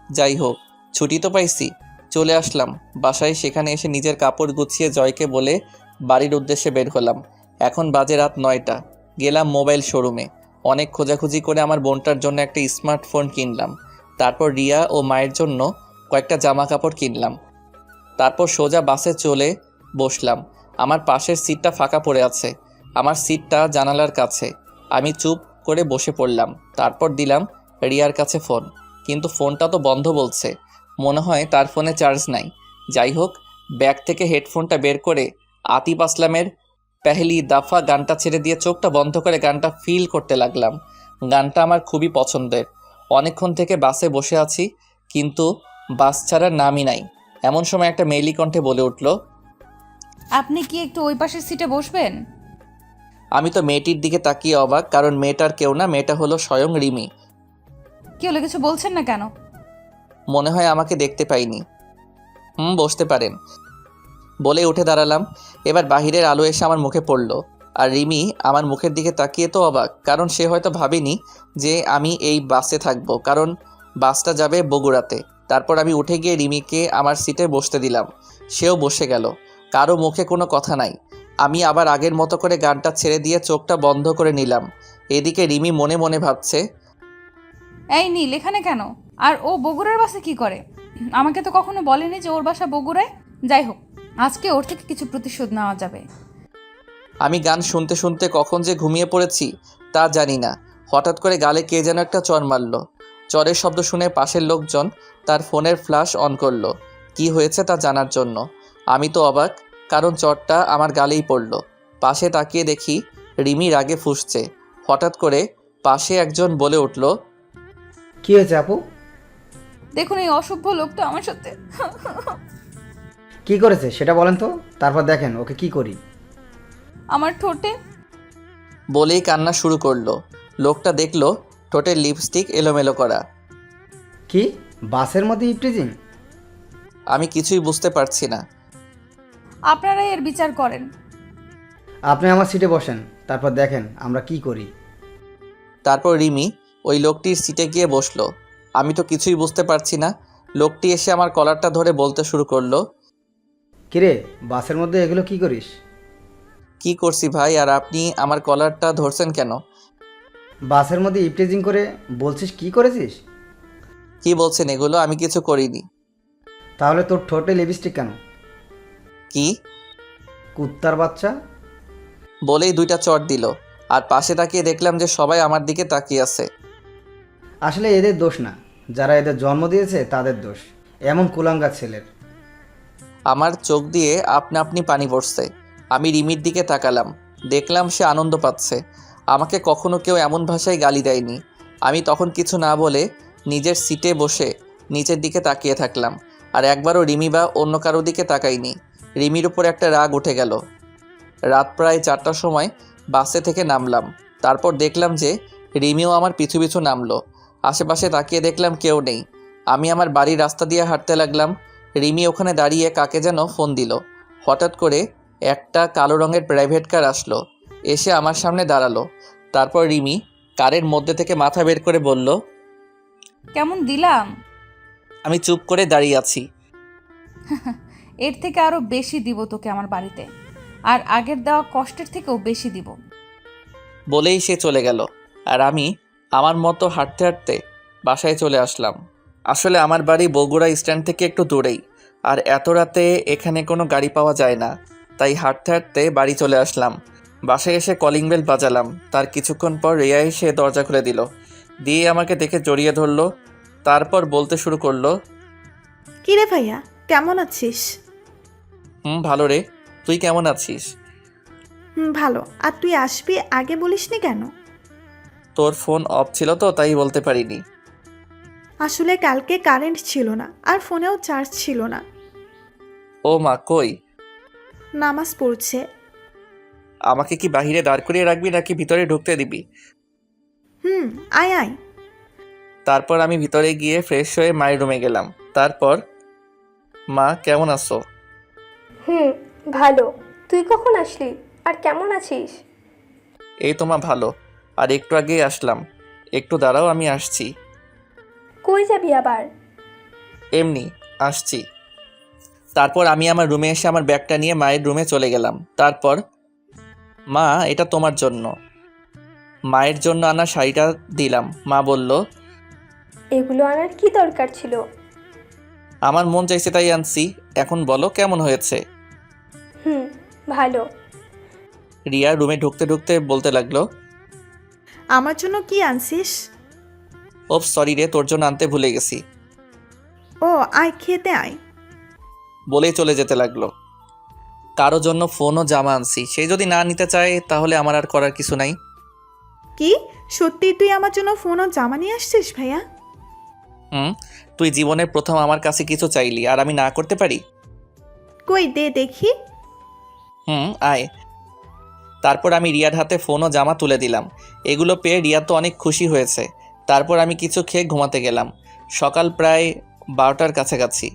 যাই হোক, ছুটি তো পাইছি। চলে আসলাম বাসায়। সেখানে এসে নিজের কাপড় গুছিয়ে জয়কে বলে বাড়ির উদ্দেশ্যে বের হলাম। এখন বাজে রাত 9টা। গেলাম মোবাইল শোরুমে। অনেক খোঁজাখুঁজি করে আমার বোনটার জন্য একটা স্মার্টফোন কিনলাম। তারপর রিয়া ও মায়ের জন্য কয়েকটা জামা কাপড় কিনলাম। তারপর সোজা বাসে চলে বসলাম। আমার পাশের সিটটা ফাঁকা পড়ে আছে। আমার সিটটা জানালার কাছে। আমি চুপ করে বসে পড়লাম। তারপর দিলাম রিয়ার কাছে ফোন, কিন্তু ফোনটা তো বন্ধ বলছে। মনে হয় তার ফোনে চার্জ নাই। যাই হোক, ব্যাগ থেকে হেডফোনটা বের করে আতিফ আসলামের পেহলি দাফা গানটা ছেড়ে দিয়ে চোখটা বন্ধ করে গানটা ফিল করতে লাগলাম। গানটা আমার খুবই পছন্দের। অনেকক্ষণ থেকে বাসে বসে আছি, কিন্তু বাস ছাড়ার নামই নাই। এমন সময় একটা মেয়েলি কণ্ঠে বলে উঠল, আপনি কি একটু ওই পাশের সিটে বসবেন? আমি তো মেয়েটির দিকে তাকিয়ে অবাক, কারণ মেয়েটার কেউ না, মেয়েটা হলো স্বয়ং রিমি। কি হলো, কিছু বলছেন না কেন? মনে হয় আমাকে দেখতে পাইনি। বসতে পারেন বলে উঠে দাঁড়ালাম। এবার বাহিরের আলো এসে আমার মুখে পড়ল। আর রিমি আমার মুখের দিকে তাকিয়ে তো অবাক, কারণ সে হয়তো ভাবেনি যে আমি এই বাসে থাকবো, কারণ বাসটা যাবে বগুড়াতে। তারপর আমি উঠে গিয়ে রিমিকে আমার সিটে বসতে দিলাম। সেও বসে গেল। কারো মুখে কোনো কথা নাই। আমি আবার আগের মতো করে গানটা ছেড়ে দিয়ে চোখটা বন্ধ করে নিলাম। এদিকে রিমি মনে মনে ভাবছে, এই নীল এখানে কেন? আর ও বগুড়ার বাসে কি করে? আমাকে তো কখনো বলেনি যে ওর বাসা বগুড়ায়। যাই হোক, আজকে ওর থেকে কিছু প্রতিশোধ নেওয়া যাবে। আমি গান শুনতে শুনতে কখন যে ঘুমিয়ে পড়েছি তা জানি না। হঠাৎ করে গালে কে যেন একটা চড় মারল। চড়ের শব্দ শুনে পাশের লোকজন তার ফোনের ফ্ল্যাশ অন করলো কি হয়েছে তা জানার জন্য। আমি তো অবাক, কারণ চড়টা আমার গালেই পড়ল। পাশে তাকিয়ে দেখি রিমি রাগে ফুঁসছে। হঠাৎ করে পাশে একজন বলে উঠল, কি হয়েছে আপু? দেখুন, এই অসভ্য লোকটা আমার সাথে। কি করেছে সেটা বলেন তো, তারপর দেখেন ওকে কি করি। আমার ঠোঁটে। বলেই কান্না শুরু করলো। লোকটা দেখলো ঠোঁটের লিপস্টিক এলোমেলো করা। কি বাসের মধ্যে ইপটিজিং? আমি কিছুই বুঝতে পারছি না। আপনারাই এর বিচার করেন। আপনি আমার সিটে বসেন, তারপর দেখেন আমরা কি করি। তারপর রিমি ওই লোকটির সিটে গিয়ে বসলো। আমি তো কিছুই বুঝতে পারছি না। লোকটি এসে আমার কলারটা ধরে বলতে শুরু করলো, কিরে বাসের মধ্যে এগুলো কি করিস? কি করছি ভাই, আর আপনি আমার কলারটা ধরছেন কেন? বাসের মধ্যে ইপটিজিং করে বলছিস কি করেছিস? কি বলছেন এগুলো? আমি কিছু করিনি। তাহলে তোর ঠোঁটে লিপস্টিক কেন? কি? কুত্তার বাচ্চা। বলেই 2টা চড় দিল। আর পাশে তাকিয়ে দেখলাম যে সবাই আমার দিকে তাকিয়ে আছে। আসলে এদের দোষ না, যারা এদের জন্ম দিয়েছে তাদের দোষ, এমন কুলাঙ্গার ছেলের। আমার চোখ দিয়ে আপনা আপনি পানি পড়ছে। আমি রিমির দিকে তাকালাম, দেখলাম সে আনন্দ পাচ্ছে। আমাকে কখনো কেউ এমন ভাষায় গালি দেয়নি। আমি তখন কিছু না বলে নিজের সিটে বসে নিচের দিকে তাকিয়ে থাকলাম। আর একবারও রিমি বা অন্য কারো দিকে তাকাইনি। রিমির উপর একটা রাগ উঠে গেল। রাত প্রায় 4টার সময় বাসে থেকে নামলাম। তারপর দেখলাম যে রিমিও আমার পিছু পিছু নামলো। আশেপাশে তাকিয়ে দেখলাম কেউ নেই। আমি আমার বাড়ির রাস্তা দিয়ে হাঁটতে লাগলাম। রিমি ওখানে দাঁড়িয়ে কাকে যেন ফোন দিল। হঠাৎ করে একটা কালো রঙের প্রাইভেট কার আসলো, এসে আমার সামনে দাঁড়ালো। তারপর রিমি কারের মধ্যে থেকে মাথা বের করে বলল, কেমন দিলাম? আমি চুপ করে দাঁড়িয়ে আছি। এর থেকে আরো বেশি দিব তোকে আমার বাড়িতে, আর আগের দেওয়া কষ্টের থেকেও বেশি দিব। বলেই সে চলে গেল। আর আমি আমার মতো হাঁটতে হাঁটতে বাসায় চলে আসলাম। আসলে আমার বাড়ি বগুড়া স্ট্যান্ড থেকে একটু দূরেই, আর এত রাতে এখানে কোনো গাড়ি পাওয়া যায় না, তাই হাঁটতে হাঁটতে বাড়ি চলে আসলাম। বাসায় এসে কলিং বেল বাজালাম। তার কিছুক্ষণ পর রিয়া এসে দরজা খুলে দিল, দিয়ে আমাকে দেখে জড়িয়ে ধরলো। তারপর বলতে শুরু করলো, কিরে ভাইয়া, কেমন আছিস? ভালো রে, তুই কেমন আছিস? ভালো। আর তুই আসবি আগে বলিসনি কেন? তোর ফোন অফ ছিল তো, তাই বলতে পারিনি। আসলে কালকে কারেন্ট ছিল না, আর ফোনেও চার্জ ছিল না। ও মা, কই? নামাজ পড়ছে। আমাকে কি বাহিরে দাঁড় করিয়ে রাখবি নাকি ভিতরে ঢুকতে দিবি? আয় আয়। তারপর আমি ভিতরে গিয়ে ফ্রেশ হয়ে মায়ের রুমে গেলাম। তারপর, মা কেমন আছো? ভালো। তুই কখন আসলি আর কেমন আছিস? এই তো মা, ভালো। আর একটু আগেই আসলাম। একটু দাঁড়াও, আমি আসছি। কই যাবি আবার? এমনি আসছি। তারপর আমি আমার রুমে এসে আমার ব্যাগটা নিয়ে মায়ের রুমে চলে গেলাম। তারপর, মা এটা তোমার জন্য। মায়ের জন্য আনা শাড়িটা দিলাম। মা বলল, এগুলো আনার কি দরকার ছিল? আমার মন চাইছে তাই আনছি। এখন বলো কেমন হয়েছে? ভালো। রিয়া রুমে ঢুকতে ঢুকতে বলতে লাগলো, আমার জন্য কি আনছিস? ওপ সরি রে, তোর জন্য আনতে ভুলে গেছি। ও আয়, খেতে আয়। বলেই চলে যেতে লাগলো। কারো জন্য ফোন ও জামা আনছি, সে যদি না নিতে চায় তাহলে আমার আর করার কিছু নাই। কি সত্যি তুই আমার জন্য ফোন ও জামা নিয়ে আসছিস ভাইয়া? তুই জীবনের প্রথম আমার কাছে কিছু চাইলি, আর আমি না করতে পারি? কই দে দেখি। আয়। তারপর আমি রিয়ার হাতে ফোন ও জামা তুলে দিলাম। এগুলো পেয়ে রিয়া তো অনেক খুশি হয়েছে। তারপর আমি কিছু খেয়ে ঘুমাতে গেলাম। সকাল প্রায় 12টার কাছাকাছি।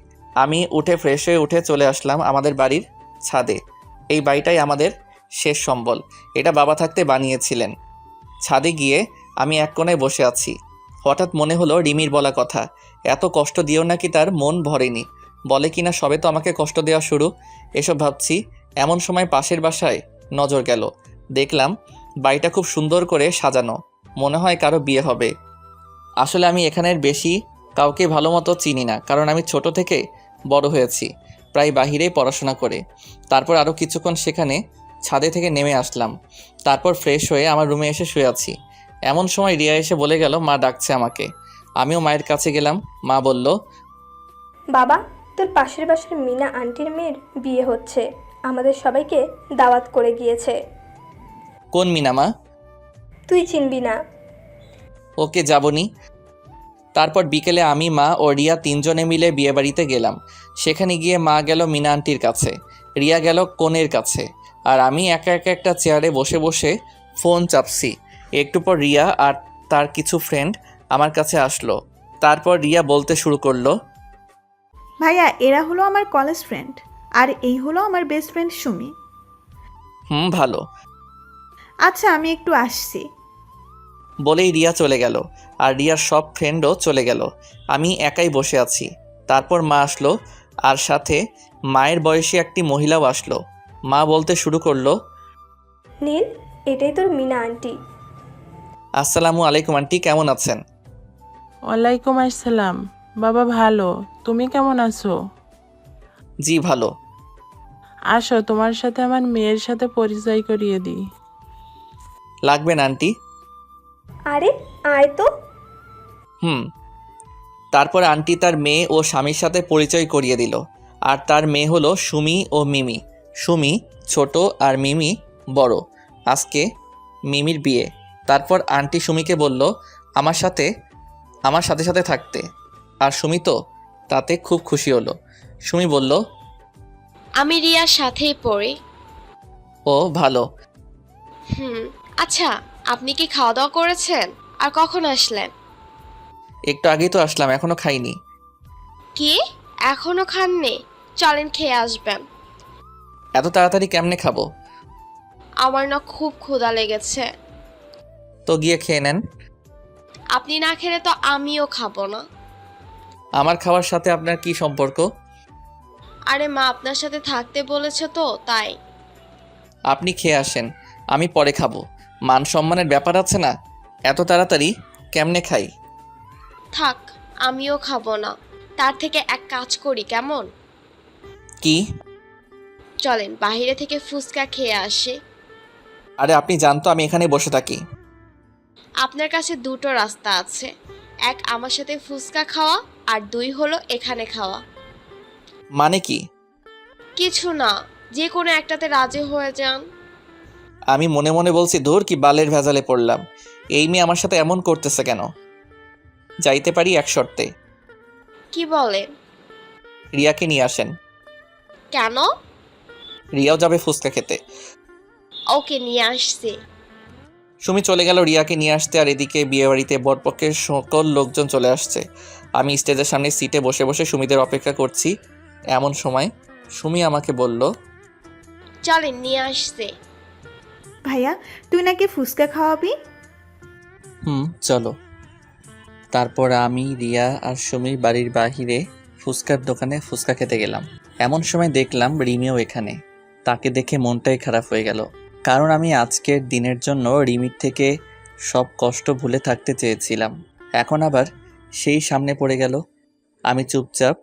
আমি উঠে ফ্রেশ হয়ে উঠে চলে আসলাম আমাদের বাড়ির ছাদে। এই বাড়িটাই আমাদের শেষ সম্বল। এটা বাবা থাকতে বানিয়েছিলেন। ছাদে গিয়ে আমি এক কোণায় বসে আছি। হঠাৎ মনে হলো রিমির বলা কথা, এত কষ্ট দিয়েও নাকি তার মন ভরেনি। বলে কিনা সবে তো আমাকে কষ্ট দেওয়া শুরু। এসব ভাবছি, এমন সময় পাশের বাসায় নজর গেল। দেখলাম বাড়িটা খুব সুন্দর করে সাজানো, মনে হয় কারো বিয়ে হবে। আসলে আমি এখানের বেশি কাউকে ভালো মতো চিনি না, কারণ আমি ছোট থেকে বড় হয়েছি প্রায় বাহিরেই পড়াশোনা করে। তারপর আরও কিছুক্ষণ সেখানে ছাদে থেকে নেমে আসলাম। তারপর ফ্রেশ হয়ে আমার রুমে এসে শুয়ে আছি। এমন সময় রিয়া এসে বলে গেল মা ডাকছে আমাকে। আমিও মায়ের কাছে গেলাম। মা বলল, বাবা, তোর পাশের বাসার মিনা আন্টির মেয়ের বিয়ে হচ্ছে, আমাদের সবাইকে দাওয়াত করে গিয়েছে। কোন মিনা মা? তুই চিনবি না। ওকে, যাবনি। তারপর বিকেলে আমি, মা ও রিয়া তিনজনে মিলে বিয়েবাড়িতে গেলাম। সেখানে গিয়ে মা গেল মিনা আন্টির কাছে, রিয়া গেল কনের কাছে, আর আমি একা একা একটা চেয়ারে বসে বসে ফোন চাপছি। একটু পর রিয়া আর তার কিছু ফ্রেন্ড আমার কাছে আসলো। তারপর রিয়া বলতে শুরু করলো, ভাইয়া এরা হলো আমার কলেজ ফ্রেন্ড, আর এই হলো আমার বেস্ট ফ্রেন্ড সুমি। ভালো। আচ্ছা আমি একটু আসছি। বলেই রিয়া চলে গেল, আর রিয়ার সব ফ্রেন্ডও চলে গেল। আমি একাই বসে আছি। তারপর মা আসলো, আর সাথে মায়ের বয়সী একটি মহিলাও আসলো। মা বলতে শুরু করলো, নীল, এটাই তোর মিনা আন্টি। আসসালামু আলাইকুম আন্টি, কেমন আছেন? ওয়ালাইকুম আসসালাম। বাবা ভালো, তুমি কেমন আছো? জি ভালো। আসো, তোমার সাথে আমার মেয়ের সাথে পরিচয় করিয়ে দিই। লাগবে না আন্টি। আরে আয় তো। তারপর আন্টি তার মেয়ে ও স্বামীর সাথে পরিচয় করিয়ে দিল। আর তার মেয়ে হলো সুমি ও মিমি। সুমি ছোট আর মিমি বড়। আজকে মিমির বিয়ে। তারপর আন্টি সুমিকে বলল আমার সাথে সাথে থাকতে, আর সুমি তো তাতে খুব খুশি হলো। সুমি বলল, আমি রিয়ার সাথেই পড়ি। ও ভালো। আচ্ছা, আপনি কি খাওয়া দাওয়া করেছেন? আর কখন আসলেন? একটু আগেই তো আসলাম, এখনো খাইনি। কি, এখনো খাননি? চলেন খেয়ে আসবেন। এত তাড়াতাড়ি কেমনে খাবো? আমার না খুব ক্ষুধা লেগেছে। তো গিয়ে খেয়ে নেন। আপনি না খেলে তো আমিও খাবো না। আমার খাওয়ার সাথে আপনার কি সম্পর্ক? আরে মা আপনার সাথে থাকতে বলেছে তো তাই। আপনি খেয়ে আসেন, আমি পরে খাবো। মান সম্মানের ব্যাপার আছে না? এত তাড়াতাড়ি কেমনে খাই? থাক, আমিও খাবো না। তার থেকে এক কাজ করি কেমন? কি? চলেন বাইরে থেকে ফুচকা খেয়ে আসি। আরে আপনি জানতো আমি এখানে বসে থাকি। আপনার কাছে দুটো রাস্তা আছে, এক আমার সাথে ফুচকা খাওয়া আর দুই হলো এখানে খাওয়া। মানে কি? কিছু না, যে কোনো একটাতে রাজি হয়ে যান। আমি মনে মনে বলছি, ধুর কি বালের ভেজালে পড়লাম, এই মেয়ে আমার সাথে এমন করতেছে কেন? যাইতে পারি এক শর্তে। কি বলেন? রিয়াকে নিয়ে আসেন। কেন? রিয়াও যাবে ফুচকা খেতে। ওকে নিয়ে আসছি। সুমি চলে গেল রিয়াকে নিয়ে আসতে, আর এদিকে বিয়েবাড়িতে বরপক্ষের সকল লোকজন চলে আসছে। আমি স্টেজের সামনে সিটে বসে বসে সুমিদের অপেক্ষা করছি। এমন সময় সুমি আমাকে বলল, চলেন নিয়ে আসছি। ভাইয়া তুই নাকি ফুচকা খাওয়াবি? চলো। তারপর আমি, রিয়া আর সুমির বাড়ির বাহিরে ফুচকার দোকানে ফুচকা খেতে গেলাম। এমন সময় দেখলাম রিমিও এখানে। তাকে দেখে মনটাই খারাপ হয়ে গেল, কারণ আমি আজকের দিনের জন্য রিমির থেকে সব কষ্ট ভুলে থাকতে চেয়েছিলাম। এখন আবার সেই সামনে পড়ে গেল। আমি চুপচাপ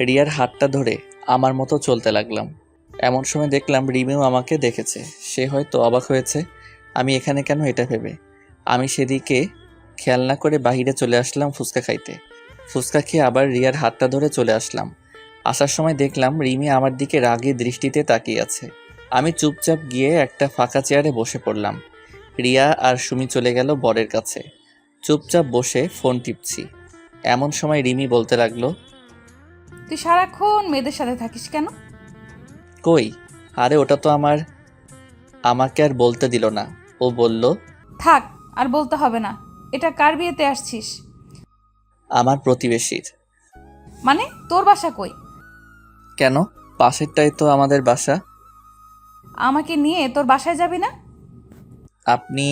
রিয়ার হাতটা ধরে আমার মতো চলতে লাগলাম। এমন সময় দেখলাম রিমিও আমাকে দেখেছে। সে হয়তো অবাক হয়েছে আমি এখানে কেন, এটা ভেবে আমি সেদিকে খেয়াল না করে বাহিরে চলে আসলাম ফুচকা খাইতে। ফুচকা খেয়ে আবার রিয়ার হাতটা ধরে চলে আসলাম। আসার সময় দেখলাম রিমি আমার দিকে রাগে দৃষ্টিতে তাকিয়ে আছে। আমি চুপচাপ গিয়ে একটা ফাঁকা চেয়ারে বসে পড়লাম। রিয়া আর সুমি চলে গেল বরের কাছে। চুপচাপ বসে ফোন টিপছি। এমন সময় রিমি বলতে লাগলো, তুই সারাক্ষণ মেয়েদের সাথে থাকিস কেন? কই, আরে ওটা তো আমাকে আর বলতে দিল না। ও বলল, থাক, আর বলতে হবে না। এটা কার বিয়েতে আসছিস? আমার প্রতিবেশীর। মানে তোর বাসা কই? কেন, পাশেরটাই তো আমাদের বাসা। আমাকে নিয়ে তোর বাসায় যাবি না? আপনি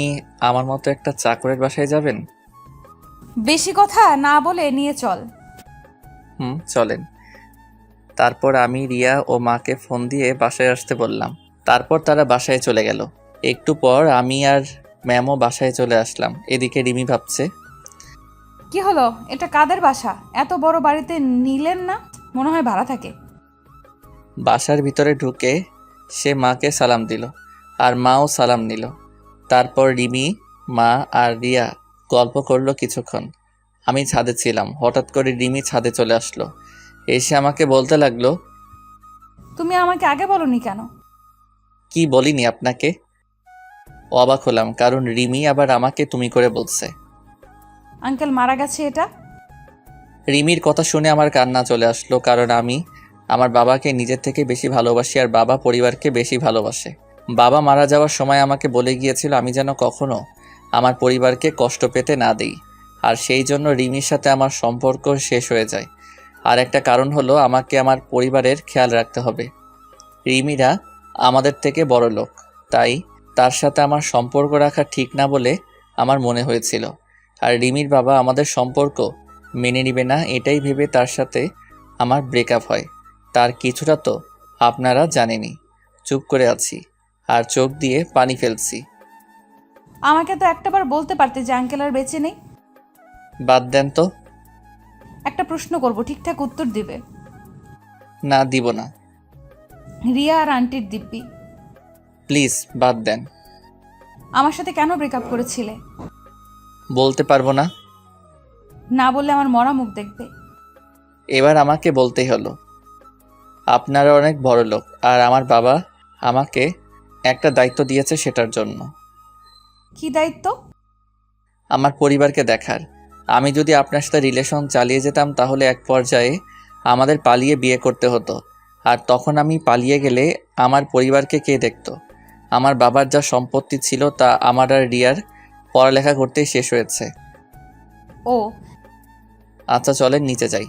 আমার মতো একটা চাকরের বাসায় যাবেন? বেশি কথা না বলে নিয়ে চল। চলেন। তারপর আমি রিয়া ও মাকে ফোন দিয়ে বাসায় আসতে বললাম। তারপর তারা বাসায় চলে গেল। একটু পর আমি আর ম্যামও বাসায় চলে আসলাম। এদিকে রিমি ভাবছে, কি হলো, এটা কাদের বাসা? এত বড় বাড়িতে নিলেন না? মনে হয় ভাড়া থাকে। বাসার ভিতরে ঢুকে সে মাকে সালাম দিল, আর মাও সালাম নিল। তারপর রিমি, মা আর রিয়া গল্প করলো কিছুক্ষণ। আমি ছাদে ছিলাম। হঠাৎ করে রিমি ছাদে চলে আসলো। এসে আমাকে বলতে লাগলো, তুমি আমাকে আগে বলনি কেন? কি বলিনি আপনাকে? অবাক হলাম, কারণ রিমি আবার আমাকে তুমি করে বলছে। আঙ্কেল মারা গেছে এটা? রিমির কথা শুনে আমার কান্না চলে আসলো, কারণ আমি আমার বাবাকে নিজের থেকে বেশি ভালোবাসি, আর বাবা পরিবারকে বেশি ভালোবাসে। বাবা মারা যাওয়ার সময় আমাকে বলে গিয়েছিল আমি যেন কখনো আমার পরিবারকে কষ্ট পেতে না দিই, আর সেই জন্য রিমির সাথে আমার সম্পর্ক শেষ হয়ে যায়। আর একটা কারণ হলো আমাকে আমার পরিবারের খেয়াল রাখতে হবে। রিমিরা আমাদের থেকে বড় লোক, তাই তার সাথে আমার সম্পর্ক রাখা ঠিক না বলে আমার মনে হয়েছিল। আর রিমির বাবা আমাদের সম্পর্ক মেনে নিবে না, এটাই ভেবে তার সাথে আমার ব্রেকআপ হয়। তার কিছুটা তো আপনারা জানেনই। চুপ করে আছি আর চোখ দিয়ে পানি ফেলছি। আমাকে তো একটাবার বলতে পারতে যে আঙ্কেল আর বেঁচে নেই। বাদ দেন তো। একটা প্রশ্ন করব, ঠিকঠাক উত্তর দিবে। না, দিব না। রিয়া আর আন্টির দিব্যি। প্লিজ বাদ দেন। আমার সাথে কেন ব্রেকআপ করেছিলে? বলতে পারবো না। না বললে আমার মরা মুখ দেখবে। এবার আমাকে বলতেই হলো। আপনারা অনেক বড় লোক, আর আমার বাবা আমাকে একটা দায়িত্ব দিয়েছে, সেটার জন্য। কি দায়িত্ব? আমার পরিবারকে দেখার। আমি যদি আপনার সাথে রিলেশন চালিয়ে যেতাম তাহলে এক পর্যায়ে আমাদের পালিয়ে বিয়ে করতে হতো, আর তখন আমি পালিয়ে গেলে আমার পরিবারকে কে দেখতো? আমার বাবার যা সম্পত্তি ছিল তা আমার আর রিয়ার পড়ালেখা করতেই শেষ হয়েছে। ও আচ্ছা চলেন নিচে যাই।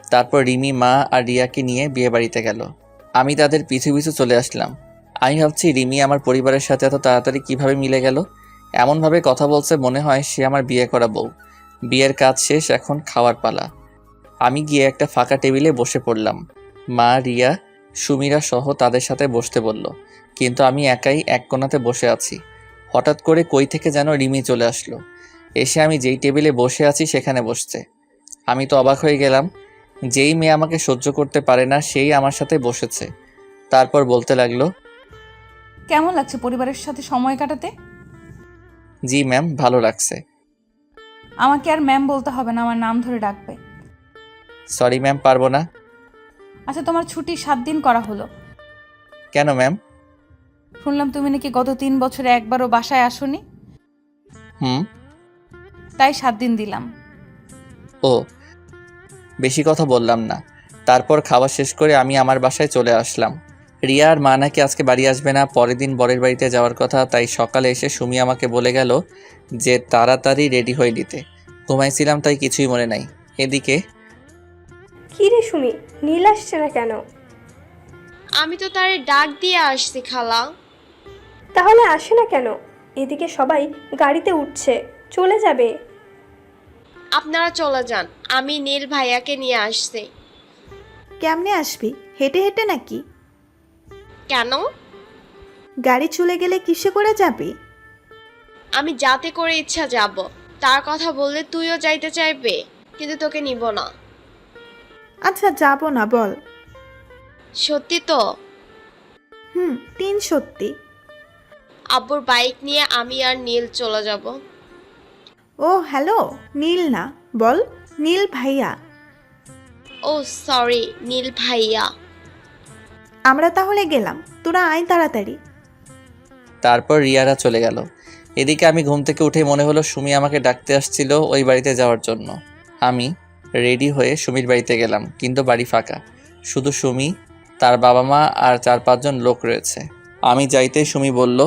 তারপর রিমি, মা আর রিয়াকে নিয়ে বিয়ে বাড়িতে গেল। আমি তাদের পিছু পিছু চলে আসলাম। আমি ভাবছি রিমি আমার পরিবারের সাথে এত তাড়াতাড়ি কিভাবে মিলে গেল। এমনভাবে কথা বলছে মনে হয় সে আমার বিয়ে করা বউ। বিয়ের কাজ শেষ, এখন খাওয়ার পালা। আমি গিয়ে একটা ফাঁকা টেবিলে বসে পড়লাম। মা, রিয়া, সুমিরা সহ তাদের সাথে বসতে বলল, কিন্তু আমি একাই এক কোণাতে বসে আছি। হঠাৎ করে কই থেকে যেন রিমি চলে আসলো, এসে আমি যেই টেবিলে বসে আছি সেখানে বসছে। আমি তো অবাক হয়ে গেলাম। যেই মেয়ে আমাকে সহ্য করতে পারে না সেই আমার সাথে বসেছে। তারপর বলতে লাগলো, কেমন লাগছে পরিবারের সাথে সময় কাটাতে? জি ম্যাম, ভালো লাগছে। আমাকে আর ম্যাম বলতে হবে না, আমার নাম ধরে ডাকবে। সরি ম্যাম, পারবো না। আচ্ছা, তোমার ছুটি 7 দিন করা হলো। কেন ম্যাম? শুনলাম তুমি নাকি গত 3 বছরে একবারও বাসায় আসোনি, হুম। তাই 7 দিন দিলাম। ও, বেশি কথা বললাম না। তারপর খাওয়া শেষ করে আমি আমার বাসায় চলে আসলাম। রিয়া আর মা নাকি আজকে বাড়ি আসবে না, পরের দিন বরের বাড়িতে যাওয়ার কথা। তাই সকালে এসে সুমি আমাকে বলে গেল যে তাড়াতাড়ি রেডি হয়ে নিতে। ঘুমাইছিলাম তাই কিছুই মনে নাই। এদিকে কি রে সুমি, নীল আসছে না কেন? আমি তো তারে ডাক দিয়ে আসছি খালা। তাহলে আসে না কেন? এদিকে সবাই গাড়িতে উঠছে, চলে যাবে। আপনারা চলে যান, আমি নীল ভাইয়াকে নিয়ে আসছি। কেমনে আসবি? হেঁটে হেঁটে নাকি? কেন? গাড়ি চলে গেলে কিসে করে যাবি? আমি যাতে করে ইচ্ছা যাব। তার কথা বললে তুইও যাইতে চাইবে, কিন্তু তোকে নিব না। আচ্ছা, যাব না বল। সত্যি তো? 3 সত্যি। আব্বুর বাইক নিয়ে আমি আর নীল চলে যাব। ও হ্যালো, নীল না, বল নীল ভাইয়া। ও সরি, নীল ভাইয়া। আমরা তাহলে গেলাম, তোরা আয় তাড়াতাড়ি। তারপর রিয়ারা চলে গেল। এদিকে আমি ঘুম থেকে উঠে মনে হলো সুমি আমাকে ডাকতে আসছিল ওই বাড়িতে যাওয়ার জন্য। আমি রেডি হয়ে সুমির বাড়িতে গেলাম, কিন্তু বাড়ি ফাঁকা। শুধু সুমি, তার বাবা মা আর 4-5 জন লোক রয়েছে। আমি যাইতে সুমি বলল,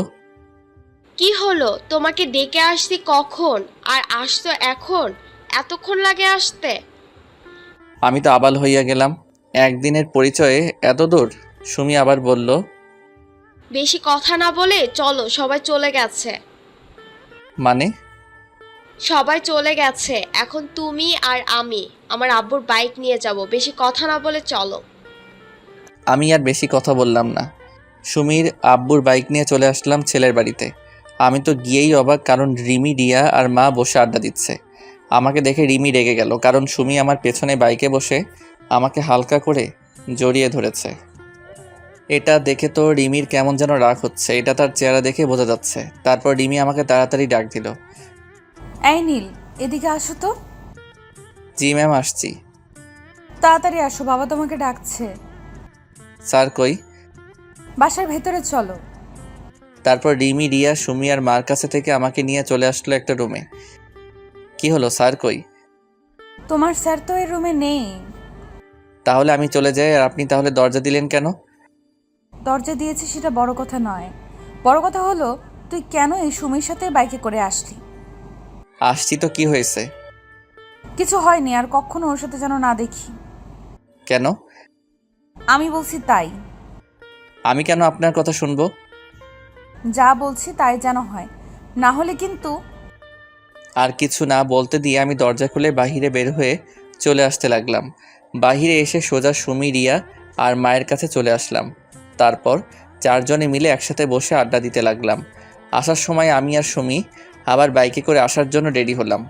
কি হলো? তোমাকে ডেকে আসছি কখন, আর আসতো এখন? এতক্ষণ লাগে আসতে? আমি তো আবাল হইয়া গেলাম। একদিনের পরিচয়ে এত দূর? সুমি আবার বলল, বেশি কথা না বলে চলো, সবাই চলে গেছে। মানে? সবাই চলে গেছে, এখন তুমি আর আমি আমার আব্বুর বাইক নিয়ে যাব। বেশি কথা না বলে চলো। আমি আর বেশি কথা বললাম না। সুমির আব্বুর বাইক নিয়ে চলে আসলাম ছেলের বাড়িতে। আমি তো গিয়েই অবাক, কারণ রিমি, রিয়া আর মা বসে আড্ডা দিচ্ছে। আমাকে দেখে রিমি রেগে গেল, কারণ সুমি আমার পেছনে বাইকে বসে আমাকে হালকা করে জড়িয়ে ধরেছে। এটা দেখে তো রিমির কেমন যেন রাগ হচ্ছে, এটা তার চেহারা দেখে বোঝা যাচ্ছে। তারপর রিমি আমাকে তাড়াতাড়ি ডাক দিল, এই নীল, এদিকে আসো তো। জি ম্যাম, আসছি। তাড়াতাড়ি আসো, বাবা তোমাকে ডাকছে। স্যার কই? বাসার ভেতরে চলো। তারপর রিমি, রিয়া, সুমি আর মার কাছে থেকে আমাকে নিয়ে চলে আসলো একটা রুমে। কি হলো, স্যার কই? তোমার স্যার তো এই রুমে নেই। তাহলে আমি চলে যাই, আর আপনি তাহলে দরজা দিলেন কেন? দরজা দিয়েছি সেটা বড় কথা নয়, বড় কথা হলো তুই কেন এই সুমির সাথে বাইকে করে আসলি? আসছি তো, কি হয়েছে? কিছু হয়নি, আর কখনো ওর সাথে যেন না দেখি। কেন? আমি বলছি তাই। আমি কেন আপনার কথা শুনবো? যা বলছি তাই যেন হয়, না হলে কিন্তু। আর কিছু না বলতে দিয়ে আমি দরজা খুলে বাহিরে বের হয়ে চলে আসতে লাগলাম। বাহিরে এসে সোজা সুমি, রিয়া আর মায়ের কাছে চলে আসলাম। তারপর 4 জনে মিলে একসাথে বসে আড্ডা দিতে লাগলাম। আসার সময় আমি আর সুমি আবার বাইকে করে আসার জন্য রেডি হলাম।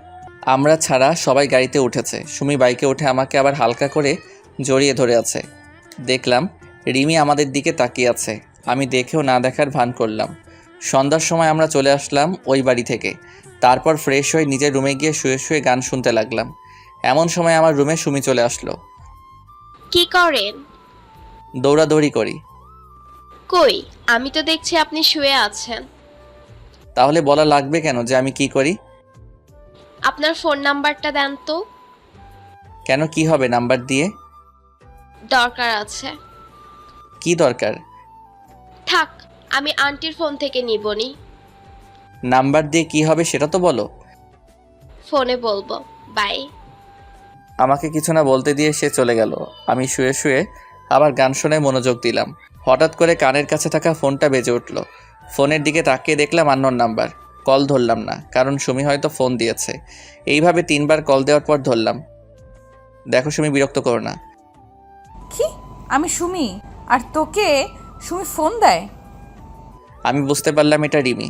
আমরা ছাড়া সবাই গাড়িতে উঠেছে। সুমি বাইকে উঠে আমাকে আবার হালকা করে জড়িয়ে ধরে আছে। দেখলাম রিমি আমাদের দিকে তাকিয়ে আছে। আমি দেখেও না দেখার ভান করলাম। সন্ধ্যার সময় আমরা চলে আসলাম ওই বাড়ি থেকে। তারপর ফ্রেশ হয়ে নিজের রুমে গিয়ে শুয়ে শুয়ে গান শুনতে লাগলাম। এমন সময় আমার রুমে সুমি চলে আসলো। কি করেন? দৌড়াদৌড়ি করি। কই, আমি তো দেখছি আপনি শুয়ে আছেন। তাহলে বলা লাগবে কেন যে আমি কি করি? আপনার ফোন নাম্বারটা দেন তো। কেন, কি হবে নাম্বার দিয়ে? দরকার আছে। কি দরকার? থাক, আমি আন্টির ফোন থেকে নিবনি। নাম্বার দিয়ে কি হবে সেটা তো বলো। ফোনে বলবো, বাই। আমাকে কিছু না বলতে দিয়ে সে চলে গেল। আমি শুয়ে শুয়ে আবার গান শুনে মনোযোগ দিলাম। হঠাৎ করে কানের কাছে থাকা ফোনটা বেজে উঠল। ফোনের দিকে তাকিয়ে দেখলাম আননোন নাম্বার। কল ধরলাম না, কারণ সুমি হয়তো ফোন দিয়েছে। এইভাবে 3বার কল দেওয়ার পর ধরলাম। দেখো সুমি, বিরক্ত করো না। কি? আমি সুমি, আর তোকে সুমি ফোন দেয়? আমি বুঝতে পারলাম এটা রিমি।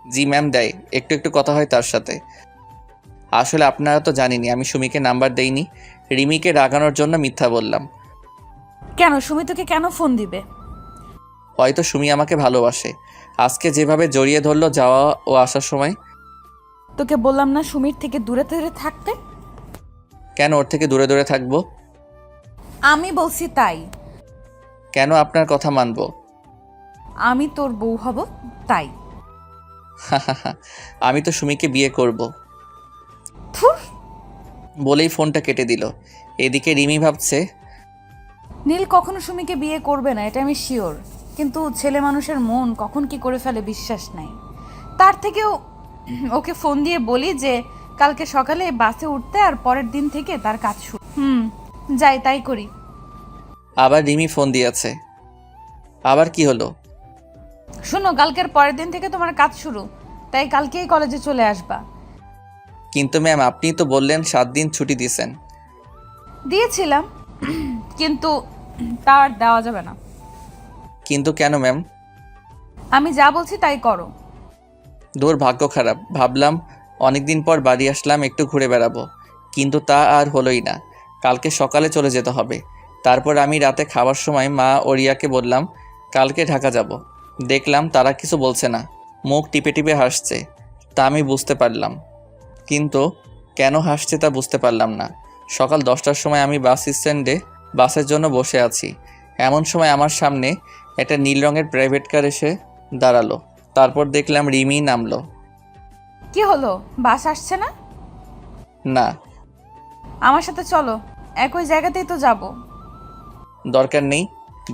জি ম্যাম, দেয়। একটু একটু কথা হয় তার সাথে। আসলে আপনারা তো জানেনই আমি সুমিকে নাম্বার দেইনি। রিমিকে রাগানোর জন্য মিথ্যা বললাম। কেন? সুমি তোকে কেন ফোন দিবে? হয়তো সুমি আমাকে ভালোবাসে। আজকে যেভাবে জড়িয়ে ধরলো যাওয়া ও আসার সময়। তোকে বললাম না সুমির থেকে দূরে দূরে থাকতে? কেন ওর থেকে দূরে দূরে থাকবো? আমি বলছি তাই। কেন আপনার কথা মানবো? আমি তোর বউ হব তাই। আমি তো সুমিকে বিয়ে করব থুর। বলেই ফোনটা কেটে দিল। এদিকে রিমি ভাবছে, নীল কখনো সুমিকে বিয়ে করবে না, এটা আমি শিওর। কিন্তু ছেলে মানুষের মন কখন কি করে ফেলে বিশ্বাস নাই। তার থেকেও ওকে ফোন দিয়ে বলি যে কালকে সকালে বাসে উঠতে, আর পরের দিন থেকে তার কাজ শুরু। যাই তাই করি। আবার রিমি ফোন দিয়েছে। আবার কি হলো? শোনো, কালকের পরের দিন থেকে তোমার কাজ শুরু, তাই কালকেই কলেজে চলে আসবা। কিন্তু ম্যাম, আপনি তো বললেন 7 দিন ছুটি দিয়েছেন। দিয়েছিলাম, কিন্তু তা আর দেওয়া যাবে না। কিন্তু কেন ম্যাম? আমি যা বলছি তাই করো। দূর, ভাগ্য খারাপ। ভাবলাম অনেকদিন পর বাড়ি আসলাম, একটু ঘুরে বেড়াবো, কিন্তু তা আর হলোই না। কালকে সকালে চলে যেতে হবে। তারপর আমি রাতে খাবার সময় মা ও রিয়াকে বললাম কালকে ঢাকা যাব। দেখলাম তারা কিছু বলছে না, মুখ টিপে টিপে হাসছে। তা আমি বুঝতে পারলাম, কিন্তু কেন হাসছে তা বুঝতে পারলাম না। সকাল 10টার সময় আমি বাস স্ট্যান্ডে বাসের জন্য বসে আছি। এমন সময় আমার সামনে একটা নীল রঙের প্রাইভেট কার এসে দাঁড়ালো। তারপর দেখলাম রিমি নামলো। কি হলো, বাস আসছে না? না। আমার সাথে চলো, একই জায়গাতেই তো যাব। দরকার নেই,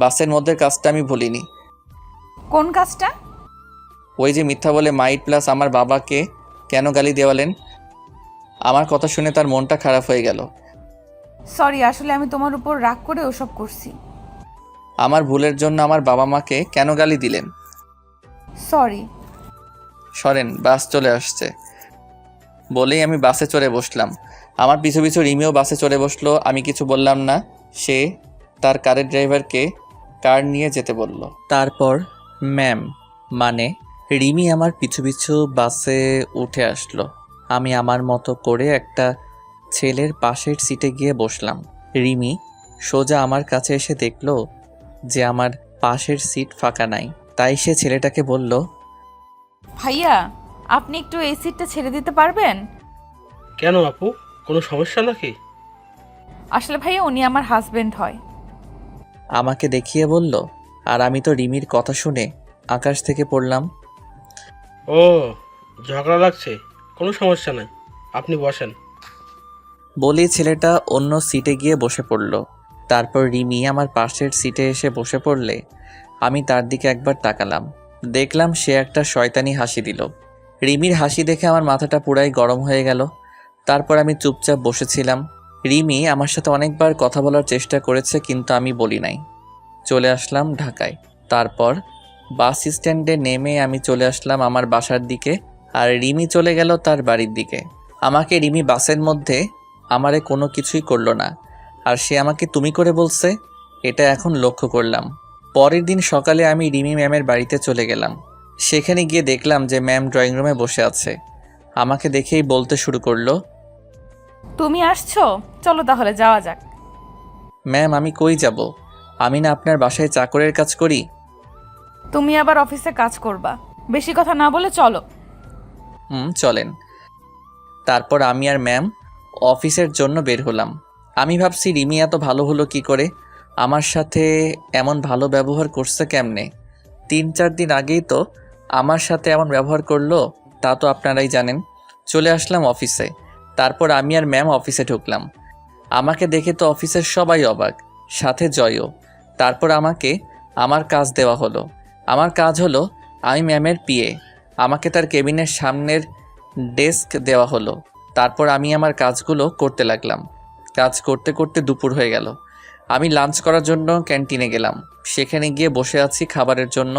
বাসের মধ্যে কাজটা আমি ভুলিনি। কোন কাজটা? ওই যে মিথ্যা বলে মাইট প্লাস আমার বাবাকে কেন গালি দেওয়ালেন। আমার কথা শুনে তার মনটা খারাপ হয়ে গেল। সরি, আসলে আমি তোমার উপর রাগ করে ওসব করছি। আমার ভুলের জন্য আমার বাবা মাকে কেন গালি দিলেন? সরি। সরেন, বাস চলে আসছে। বলেই আমি বাসে চড়ে বসলাম। আমার পিছু পিছু রিমিও বাসে চড়ে বসলো। আমি কিছু বললাম না। সে তার কারের ড্রাইভারকে কার নিয়ে যেতে বলল। তারপর ম্যাম মানে রিমি আমার পিছু পিছু বাসে উঠে আসলো। আমি আমার মতো করে একটা ছেলের পাশের সিটে গিয়ে বসলাম। রিমি সোজা আমার কাছে এসে দেখলো যে আমার পাশের সিট ফাঁকা নাই। তাই সে ছেলেটাকে বলল, ভাইয়া, আপনি একটু এই সিটটা ছেড়ে দিতে পারবেন? কেন আপু, কোনো সমস্যা নাকি? আসলে ভাইয়া উনি আমার হাজবেন্ড হয়। আমাকে দেখিয়ে বলল। আর আমি তো রিমির কথা শুনে আকাশ থেকে পড়লাম। ও, ঝগড়া লাগছে? কোনো সমস্যা নাই, আপনি বসেন। বলে ছেলেটা অন্য সিটে গিয়ে বসে পড়ল। তারপর রিমি আমার পাশের সিটে এসে বসে পড়লে আমি তার দিকে একবার তাকালাম। দেখলাম সে একটা শয়তানি হাসি দিল। রিমির হাসি দেখে আমার মাথাটা পুরাই গরম হয়ে গেল। তারপর আমি চুপচাপ বসেছিলাম। রিমি আমার সাথে অনেকবার কথা বলার চেষ্টা করেছে, কিন্তু আমি বলি নাই। চলে আসলাম ঢাকায়। তারপর বাস স্ট্যান্ডে নেমে আমি চলে আসলাম আমার বাসার দিকে, আর রিমি চলে গেল তার বাড়ির দিকে। আমাকে রিমি বাসের মধ্যে আমারে কোনো কিছুই করলো না, আর সে আমাকে তুমি করে বলছে, এটা এখন লক্ষ্য করলাম। পরের দিন সকালে আমি রিমি ম্যামের বাড়িতে চলে গেলাম। সেখানে গিয়ে দেখলাম যে ম্যাম ড্রয়িং রুমে বসে আছে। আমাকে দেখেই বলতে শুরু করলো, তুমি আসছো, চলো তাহলে যাওয়া যাক। ম্যাম আমি কই যাব? আমি না আপনার বাসায় চাকরের কাজ করি। তুমি আবার অফিসে কাজ করবা, বেশি কথা না বলে চলো। চলেন। তারপর আমি আর ম্যাম অফিসের জন্য বের হলাম। আমি ভাবছি রিমি এত ভালো হলো কি করে, আমার সাথে এমন ভালো ব্যবহার করছে কেমনে। 3-4 দিন আগেই তো আমার সাথে এমন ব্যবহার করলো, তা তো আপনারাই জানেন। চলে আসলাম অফিসে। তারপর আমি আর ম্যাম অফিসে ঢুকলাম। আমাকে দেখে তো অফিসের সবাই অবাক, সাথে জয়ও। তারপর আমাকে আমার কাজ দেওয়া হলো। আমার কাজ হলো আমি ম্যামের পিএ। আমাকে তার কেবিনের সামনের ডেস্ক দেওয়া হলো। তারপর আমি আমার কাজগুলো করতে লাগলাম। কাজ করতে করতে দুপুর হয়ে গেল। আমি লাঞ্চ করার জন্য ক্যান্টিনে গেলাম। সেখানে গিয়ে বসে আছি খাবারের জন্য,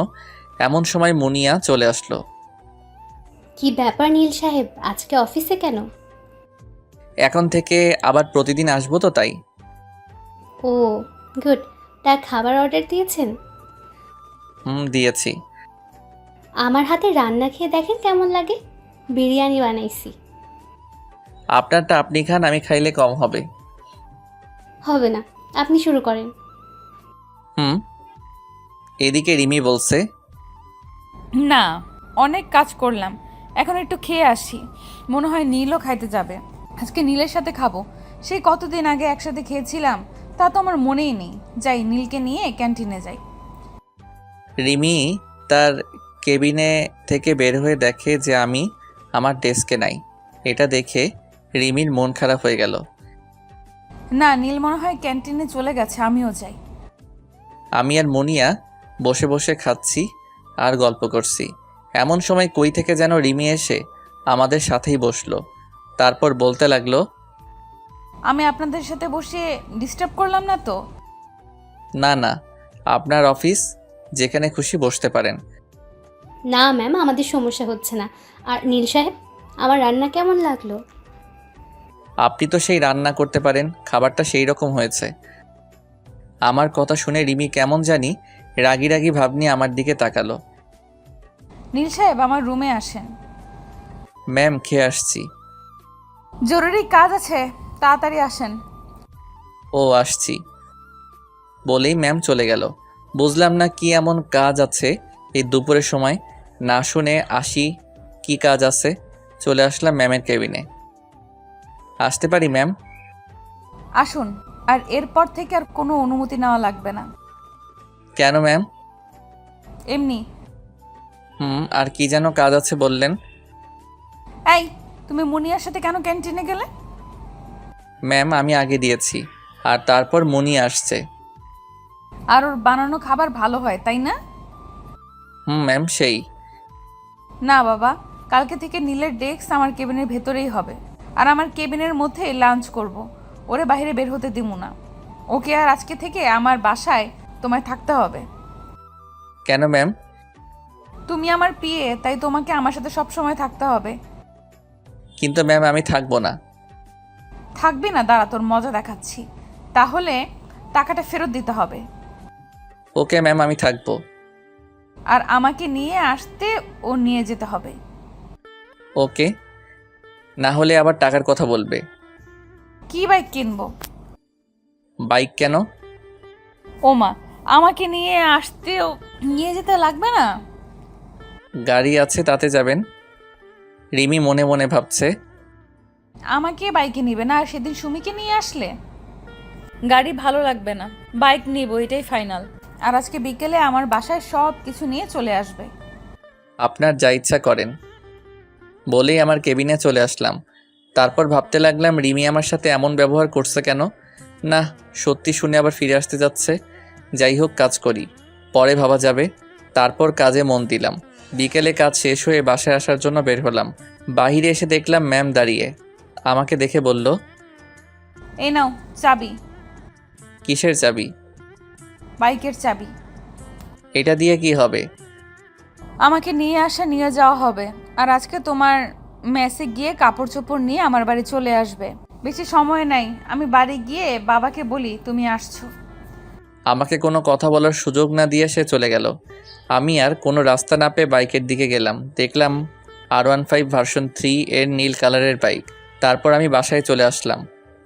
এমন সময় মুনিয়া চলে আসলো। কি ব্যাপার নীল সাহেব, আজকে অফিসে কেন? এখন থেকে আবার প্রতিদিন আসবো তো তাই। ও গুড। তা খাবার অর্ডার দিয়েছেন? দিয়েছি। আমার হাতে রান্না খেয়ে দেখেন কেমন লাগে। বিরিয়ানি বানাইছি। আপনারটা আপনি খান, আমি খাইলে কম হবে। হবে না, আপনি শুরু করেন। এদিকে রিমি বলছে, না, অনেক কাজ করলাম, এখন একটু খেয়ে আসি। মনে হয় নীলও খাইতে যাবে। আজকে নীলের সাথে খাবো। সেই কতদিন আগে একসাথে খেয়েছিলাম, তা তো আমার মনেই নেই। যাই, নীলকে নিয়ে ক্যান্টিনে যাই। রিমি তার কেবিনে থেকে বের হয়ে দেখে যে আমি আমার ডেস্কে নাই। এটা দেখে রিমির মন খারাপ হয়ে গেল। না, নীল মনে হয় ক্যান্টিনে চলে গেছে, আমিও যাই। আমি আর মুনিয়া বসে বসে খাচ্ছি আর গল্প করছি। এমন সময় কই থেকে যেন রিমি এসে আমাদের সাথেই বসলো। তারপর বলতে লাগলো, আমি আপনাদের সাথে বসে ডিস্টার্ব করলাম না তো? না না, আপনার অফিস, যেখানে খুশি বসতে পারেন। না ম্যাম, আমাদের সমস্যা হচ্ছে না। আর নীল সাহেব, আমার রান্না কেমন লাগলো? আপনি তো সেই রান্না করতে পারেন, খাবারটা সেই রকম হয়েছে। আমার কথা শুনে রিমি কেমন জানি রাগি রাগি ভাব নিয়ে আমার দিকে তাকালো। নীল সাহেব, আমার রুমে আসেন। ম্যাম, খেয়ে আসছি। জরুরি কাজ আছে, তাড়াতাড়ি আসেন। ও আসছি বলেই ম্যাম চলে গেল। বুঝলাম না কি এমন কাজ আছে এই দুপুরের সময়। না শুনে আসি কি কাজ আছে। চলে আসলাম ম্যামের কেবিনে। আসতে পারি ম্যাম? আসুন। আর এরপর থেকে আর কোনো অনুমতি নেওয়া লাগবে না। কেন ম্যাম? এমনি। আর কি যেন কাজ আছে বললেন? এই, তুমি মুনিয়ার সাথে কেন ক্যান্টিনে গেলে? ম্যাম, আমি আগে দিয়েছি, আর তারপর মুনিয়া আসছে। আর ওর বানানো খাবার ভালো হয়, তাই না? ম্যাম, সেই। না বাবা, কালকে থেকে নীলের ডেস্ক আমার কেবিনের ভেতরেই হবে। আর আমার কেবিনের মধ্যে লাঞ্চ করব। ওরে বাইরে বের হতে দিব না। ওকে আর আজকে থেকে আমার বাসায় তোমায় থাকতে হবে। কেন ম্যাম? তুমি আমার পিএ, তাই তোমাকে আমার সাথে সব সময় থাকতে হবে। কিন্তু ম্যাম, আমি থাকবো না। থাকবি না? দাঁড়া, তোর মজা দেখাচ্ছি। তাহলে টাকাটা ফেরত দিতে হবে। ওকে ম্যাম, আমি থাকবো। আর আমাকে নিয়ে আসতে ও নিয়ে যেতে হবে। ওকে, না হলে আবার টাকার কথা বলবে। কি বাইক কিনবো? বাইক কেন? ওমা, আমাকে নিয়ে আসতেও নিয়ে যেতে লাগবে না? গাড়ি আছে, তাতে যাবেন। রিমি মনে মনে ভাবছে, আমাকে বাইকে নিবে না, আর সেদিন সুমিকে নিয়ে আসলে? গাড়ি ভালো লাগবে না, বাইক নিব, এটাই ফাইনাল। আর আজকে বিকেলে আমার বাসায় সব কিছু নিয়ে চলে আসবে। আপনার যা ইচ্ছা করেন বলেই আমার কেবিনে চলে আসলাম। তারপর ভাবতে লাগলাম রিমি আমার সাথে এমন ব্যবহার করছে কেন। না, সত্যি শুনে আবার ফিরে আসতে যাচ্ছে। যাই হোক, কাজ করি, পরে ভাবা যাবে। তারপর কাজে মন দিলাম। বিকেলে কাজ শেষ হয়ে বাসায় আসার জন্য বের হলাম। বাহিরে এসে দেখলাম ম্যাম দাঁড়িয়ে। আমাকে দেখে বলল, এই নাও চাবি। কিসের চাবি? বাইকের চাবি। এটা দিয়ে কি হবে? আমাকে নিয়ে আসা নিয়ে যাওয়া হবে। আর আজকে তোমার মেসে গিয়ে কাপড় চোপড় নিয়ে আমার বাড়ি চলে আসবে। বেশি সময় নাই, আমি বাড়ি গিয়ে বাবাকে বলি তুমি আসছো। আমাকে কোনো কথা বলার সুযোগ না দিয়ে সে চলে গেল। আমি আর কোনো রাস্তা না পেয়ে বাইকের দিকে গেলাম। দেখলাম R15 ভার্সন 3 এর নীল কালারের বাইক। তারপর আমি বাসায় চলে আসলাম।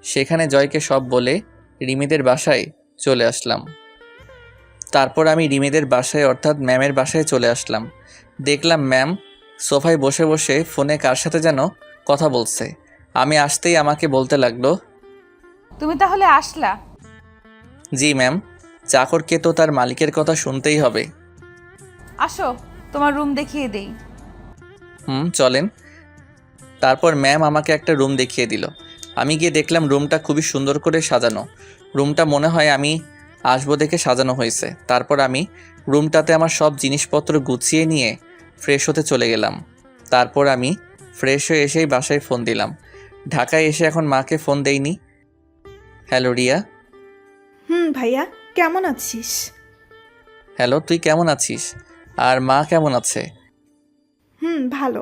সেখানে জয়কে সব বলে রিমিদের বাসায় চলে আসলাম। তারপর আমি রিমিদের বাসায় অর্থাৎ ম্যামের বাসায় চলে আসলাম। দেখলাম ম্যাম সোফায় বসে বসে ফোনে কার সাথে যেন কথা বলছে। আমি আসতেই আমাকে বলতে লাগলো, তুমি তাহলে আসলা? জি ম্যাম, চাকরকে তো তার মালিকের কথা শুনতেই হবে। আসো, তোমার রুম দেখিয়ে দেই। চলেন। তারপর ম্যাম আমাকে একটা রুম দেখিয়ে দিল। আমি গিয়ে দেখলাম রুমটা খুবই সুন্দর করে সাজানো। রুমটা মনে হয় আমি আসবো দেখে সাজানো হয়েছে। তারপর আমি রুমটাতে আমার সব জিনিসপত্র গুছিয়ে নিয়ে ফ্রেশ হতে চলে গেলাম। তারপর আমি ফ্রেশ হয়ে এসেই বাসায় ফোন দিলাম। ঢাকায় এসে এখন মাকে ফোন দেইনি। হ্যালো রিয়া। ভাইয়া কেমন আছিস? হ্যালো, তুই কেমন আছিস? আর মা কেমন আছে? ভালো।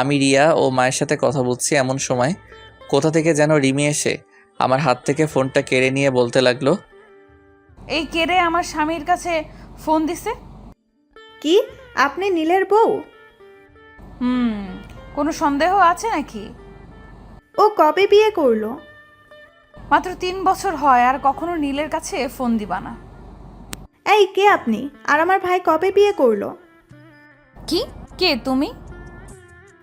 আমি রিয়া ও মায়ের সাথে কথা বলছি, এমন সময় কোথা থেকে যেন রিমি এসে আমার হাত থেকে ফোনটা কেড়ে নিয়ে বলতে লাগলো, এই কেড়ে আমার স্বামীর কাছে ফোন দিছে। কি আপনি নীলের বউ? কোনো সন্দেহ আছে নাকি? ও কবে বিয়ে করলো? মাত্র 3 বছর হয়, আর কখনো নীলের কাছে ফোন দিবা না। এই কে আপনি? আর আমার ভাই কবে বিয়ে করলো? কি? কে তুমি?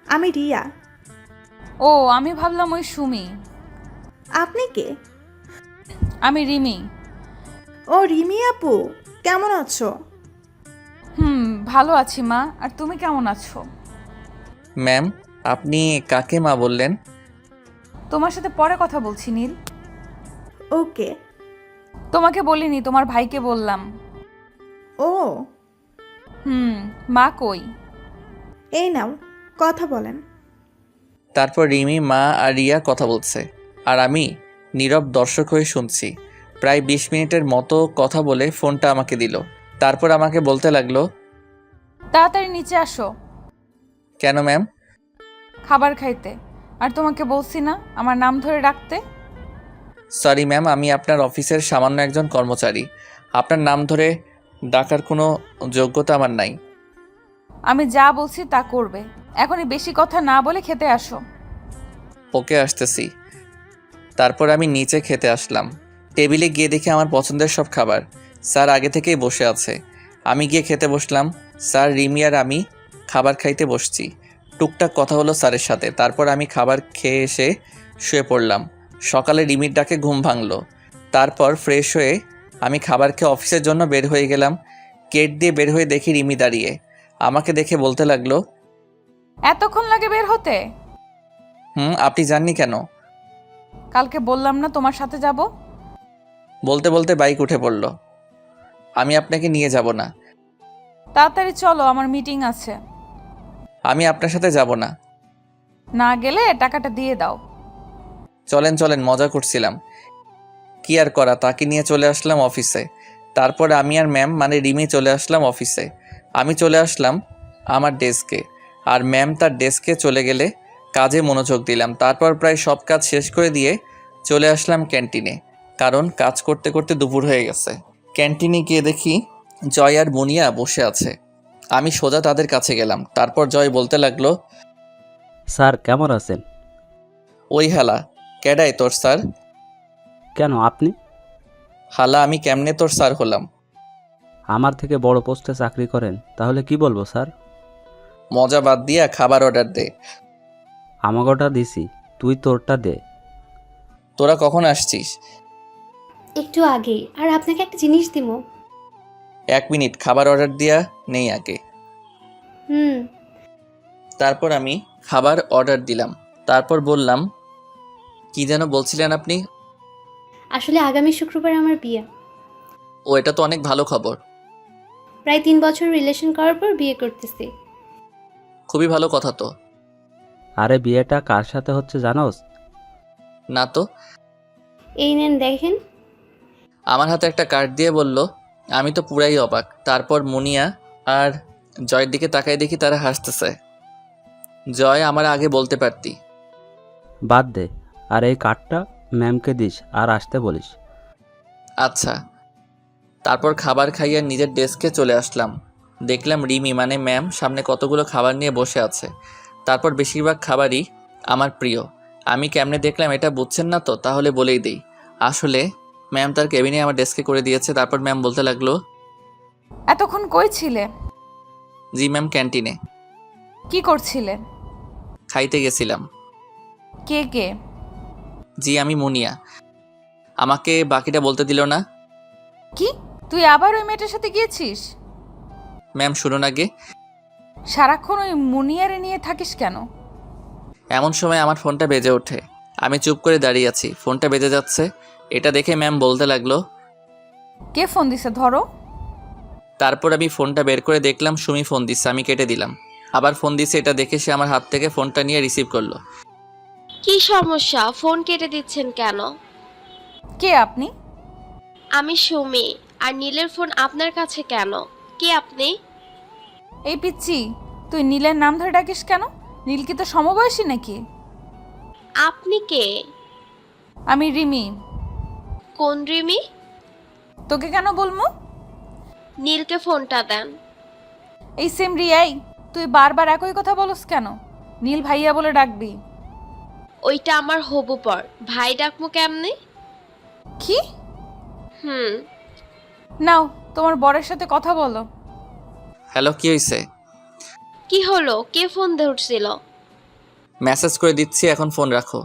আমি রিয়া। ও, আমি ভাবলাম ওই সুমি। আপনি কে? আমি রিমি। ও রিমি আপু, কেমন আছো? ভালো আছি মা, আর তুমি কেমন আছো? ম্যাম আপনি কাকে মা বললেন? তোমার সাথে পরে কথা বলছি নীল। ওকে। তোমাকে বলিনি, তোমার ভাইকে বললাম। ও মা কই? এই নাও কথা বলেন। তারপর রিমি, মা আর রিয়া কথা বলছে, আর আমি নীরব দর্শক হয়ে শুনছি। প্রায় 20 মিনিটের মতো কথা বলে ফোনটা আমাকে দিল। তারপর আমাকে বলতে লাগলো, তাড়াতাড়ি নিচে আসো। কেন ম্যাম? খাবার খাইতে। আর তোমাকে বলছি না আমার নাম ধরে ডাকতে? সরি ম্যাম, আমি আপনার অফিসের সামান্য একজন কর্মচারী। আপনার নাম ধরে ডাকার কোনো যোগ্যতা আমার নাই। আমি যা বলছি তা করবে। এখনই বেশি কথা না বলে খেতে আসো। ওকে, আসতেছি। তারপর আমি নিচে খেতে আসলাম। টেবিলে গিয়ে দেখি আমার পছন্দের সব খাবার। স্যার আগে থেকেই বসে আছে। আমি গিয়ে খেতে বসলাম। স্যার, রিমি আর আমি খাবার খাইতে বসছি। টুকটাক কথা হলো স্যারের সাথে। তারপর আমি খাবার খেয়ে এসে শুয়ে পড়লাম। সকালে রিমির ডাকে ঘুম ভাঙলো। তারপর ফ্রেশ হয়ে আমি খাবার খেয়ে অফিসের জন্য বের হয়ে গেলাম। গেট দিয়ে বের হয়ে দেখি রিমি দাঁড়িয়ে। আমাকে দেখে বলতে লাগলো, এতক্ষণ লাগে বের হতে? আপনি জাননি কেন? কালকে বললাম না তোমার সাথে যাব? বলতে বলতে বাইক উঠে পড়ল। আমি আপনাকে নিয়ে যাব না। তাড়াতাড়ি চলো, আমার মিটিং আছে। আমি আপনার সাথে যাব না। না গেলে টাকাটা দিয়ে দাও। চলেন চলেন, মজা করছিলাম। কি আর করা, তাকে নিয়ে চলে আসলাম অফিসে। তারপর আমি আর ম্যাম মানে রিমি চলে আসলাম অফিসে। আমি চলে আসলাম আমার ডেস্কে, আর ম্যাম তার ডেস্কে চলে গেলে কাজে মনোযোগ দিলাম। তারপর প্রায় সব কাজ শেষ করে দিয়ে চলে আসলাম ক্যান্টিনে, কারণ কাজ করতে করতে দুপুর হয়ে গেছে। ক্যান্টিনে গিয়ে দেখি জয় আর মুনিয়া বসে আছে। আমি সোজা তাদের কাছে গেলাম। তারপর জয় বলতে লাগলো, স্যার কেমন আছেন? ওই হালা, কেডাই তোর স্যার? কেন আপনি? হালা, আমি কেমনে তোর স্যার হলাম? আমার থেকে বড় পোস্টে চাকরি করেন, তাহলে কি বলবো স্যার? মজা বাদ দিয়া খাবার অর্ডার দে। আমাগোটা দিছি, তুই তোরটা দে। তোরা কখন আসছিস? একটু আগেই। আর আপনাকে একটা জিনিস দিব। 1 মিনিট, খাবার অর্ডার দিয়া নেই আগে। তারপর আমি খাবার অর্ডার দিলাম। তারপর বললাম, কি যেন বলছিলেন আপনি? আসলে আগামী শুক্রবার আমার বিয়ে। ও, এটা তো অনেক ভালো খবর। প্রায় 3 বছর রিলেশন করার পর বিয়ে করতেছি। খুবই ভালো কথা তো। আরে বিয়েটা কার সাথে হচ্ছে জানোস? না তো। এই নেন দেখেন। আমার হাতে একটা কার্ড দিয়ে বলল। আমি তো পুরাই অবাক। তারপর মুনিয়া আর জয়ের দিকে তাকাই দেখি তারা হাসতেছে। জয়, আমার আগে বলতে পারতি। বাদ দে, আর এই কার্ডটা ম্যামকে দিস আর আসতে বলিস। আচ্ছা। তারপর খাবার খাইয়ে নিজের ডেস্কে চলে আসলাম। দেখলাম রিমি মানে ম্যাম সামনে কতগুলো খাবার নিয়ে বসে আছে। তারপর বেশিরভাগ খাবারই আমার প্রিয়। আমি কেমনে দেখলাম এটা বুঝছেন না তো? তাহলে বলেই দিই। আসলে ম্যাম তার কেবিনে আমার ডেস্কে করে দিয়েছে। তারপর ম্যাম বলতে লাগলো, এতক্ষণ কই ছিলে? জি ম্যাম, ক্যান্টিনে। কি করছিলে? খাইতে গেছিলাম। কে কে? জি, আমি মুনিয়া। আমাকে বাকিটা বলতে দিল না। কি, তুই আবার ওই মেয়েটার সাথে গিয়েছিস? ম্যাম শুনুন আগে। সারাক্ষণ ওই মুনিয়ারে নিয়ে থাকিস কেন? এমন সময় আমার ফোনটা বেজে ওঠে। আমি চুপ করে দাঁড়িয়ে আছি। ফোনটা বেজে যাচ্ছে। এটা দেখে ম্যাম বলতে লাগলো, কে ফোন দিছে ধরো। তারপর আমি ফোনটা বের করে দেখলাম সুমি ফোন দিচ্ছে। আমি কেটে দিলাম। আবার ফোন দিছে। এটা দেখে সে আমার হাত থেকে ফোনটা নিয়ে রিসিভ করলো। কি সমস্যা? ফোন কেটে দিচ্ছেন কেন? কে আপনি? আমি সুমি। আর নীলের ফোন আপনার কাছে কেন? কে আপনি? এই পিচ্ছি, তুই নীলের নাম ধরে ডাকিস কেন? নীল কি তো সমবয়সী নাকি? আপনি কে? আমি রিমি। কোন রিমি? তোকে কেন বলবো? নীলকে ফোনটা দেন। এই সেম রিয়াই, তুই বারবার একই কথা বলস কেন? নীল ভাইয়া বলে ডাকবি। ওইটা আমার হবু পর, ভাই ডাকমু কেমনে? কি? হুম। নাও তোমার বরের সাথে কথা বলো। হ্যালো, কি হয়েছে? কি হলো? কে ফোন ধরছিল? মেসেজ করে দিচ্ছি, এখন ফোন রাখো।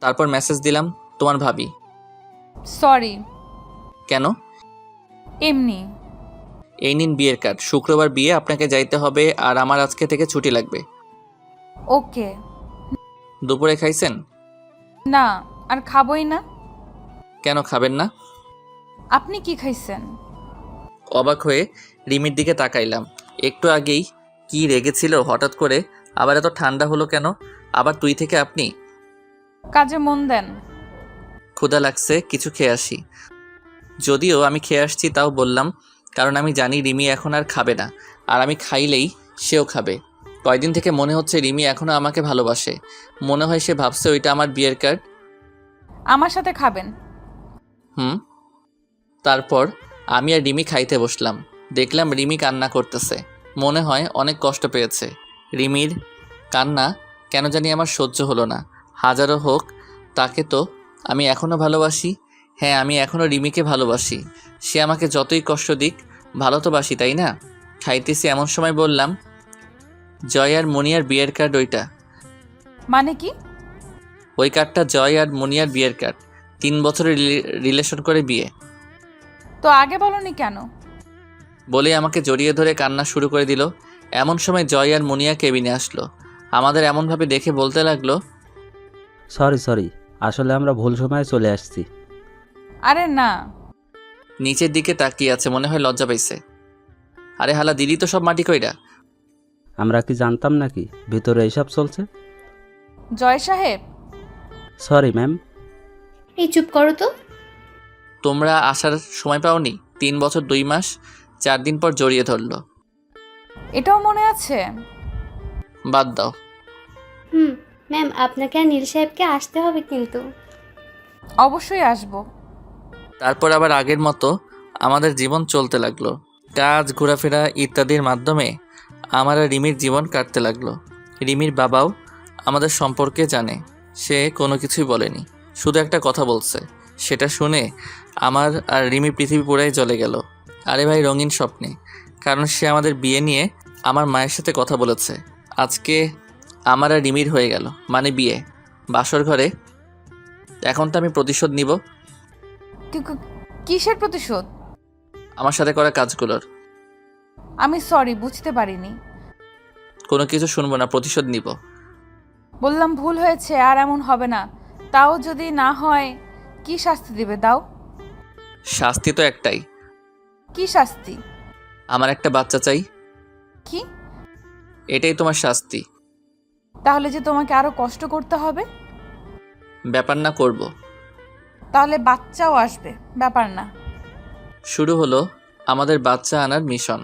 তারপর মেসেজ দিলাম, তোমার ভাবি। সরি। কেন? এমনি। এই নিন বিয়ের কার্ড। শুক্রবার বিয়ে, আপনাকে যাইতে হবে আর আমার আজকে থেকে ছুটি লাগবে। ওকে। দুপুরে খাইছেন? না, আর খাবোই না। কেন খাবেন না? আপনি কি খাইছেন? অবাক হয়ে রিমির দিকে তাকাইলাম। একটু আগেই কি রেগেছিল, হঠাৎ করে আবার এত ঠান্ডা হলো কেন? আবার তুই থেকে আপনি? কাজে মন দেন। ক্ষুধা লাগছে, কিছু খেয়ে আসি। যদিও আমি খেয়ে আসছি তাও বললাম, কারণ আমি জানি রিমি এখন আর খাবে না, আর আমি খাইলেই সেও খাবে। কয়দিন থেকে মনে হচ্ছে রিমি এখনও আমাকে ভালোবাসে। মনে হয় সে ভাবছে ওইটা আমার বিয়ের কার্ড। আমার সাথে খাবেন। তারপর আমি আর রিমি খাইতে বসলাম। দেখলাম রিমি কান্না করতেছে, মনে হয় অনেক কষ্ট পেয়েছে। রিমির কান্না কেন জানি আমার সহ্য হলো না। হাজারো হোক, তাকে তো আমি এখনও ভালোবাসি। হ্যাঁ, আমি এখনও রিমিকে ভালোবাসি। সে আমাকে যতই কষ্ট দিক, ভালো তো বাসি, তাই না? খাইতেছি এমন সময় বললাম, জয় আর মনিয়ার বিয়ের কার্ড ওইটা। মানে কি? ওই কার্ডটা জয় আর মনিয়ার বিয়ের কার্ড। 3 বছরের রিলেশন করে বিয়ে। তো আগে বলনি কেন? বলে আমাকে জড়িয়ে ধরে কান্না শুরু করে দিল। এমন সময় জয় আর মুনিয়া কেবিনে আসলো। আমাদের এমনভাবে দেখে বলতে লাগলো, সরি, আসলে আমরা ভুল সময়ে চলে আসছি। আরে না। নিচের দিকে তাকিয়ে আছে, মনে হয় লজ্জা পাইছে। আরে হালা, দিদি তো সব মাটি কইরা। আমরা কি জানতাম নাকি ভিতরে এইসব চলছে? জয় সাহেব। Sorry ma'am. এই চুপ করো তো। তোমরা আসার সময় পাওনি? 3 বছর 2 মাস 4 দিন পর জড়িয়ে ধরলো। এটাও মনে আছে? বাদ দাও। ম্যাম, আপনাকে আর নীল সাহেবকে আসতে হবে কিন্তু। অবশ্যই আসবো। তারপর আবার আগের মতো আমাদের জীবন চলতে লাগলো। কাজ, ঘোরাফেরা ইত্যাদির মাধ্যমে আমার আর রিমির জীবন কাটতে লাগলো। রিমির বাবাও আমাদের সম্পর্কে জানে। সে কোনো কিছুই বলেনি, শুধু একটা কথা বলছে। সেটা শুনে আমার আর রিমির পৃথিবী পুরাই জ্বলে গেল। আরে ভাই, রঙিন স্বপ্নে। কারণ সে আমাদের বিয়ে নিয়ে আমার মায়ের সাথে কথা বলেছে। আজকে আমার আর রিমির হয়ে গেল, মানে বিয়ে, বাসর ঘরে। এখন তো আমি প্রতিশোধ নিব। কিসের প্রতিশোধ? আমার সাথে করা কাজগুলোর। আমি সরি, বুঝতে পারিনি। কোনো কিছু শুনবো না, প্রতিশোধ নিব। বললাম ভুল হয়েছে, আর এমন হবে না। তাও যদি না হয়, কি শাস্তি দিবে দাও? শাস্তি তো একটাই। কি শাস্তি? আমার একটা বাচ্চা চাই। কি? এটাই তোমার শাস্তি। তাহলে যে তোমাকে আরো কষ্ট করতে হবে? ব্যাপার না, করব। তাহলে বাচ্চাও আসবে, ব্যাপার না। শুরু হলো আমাদের বাচ্চা আনার মিশন।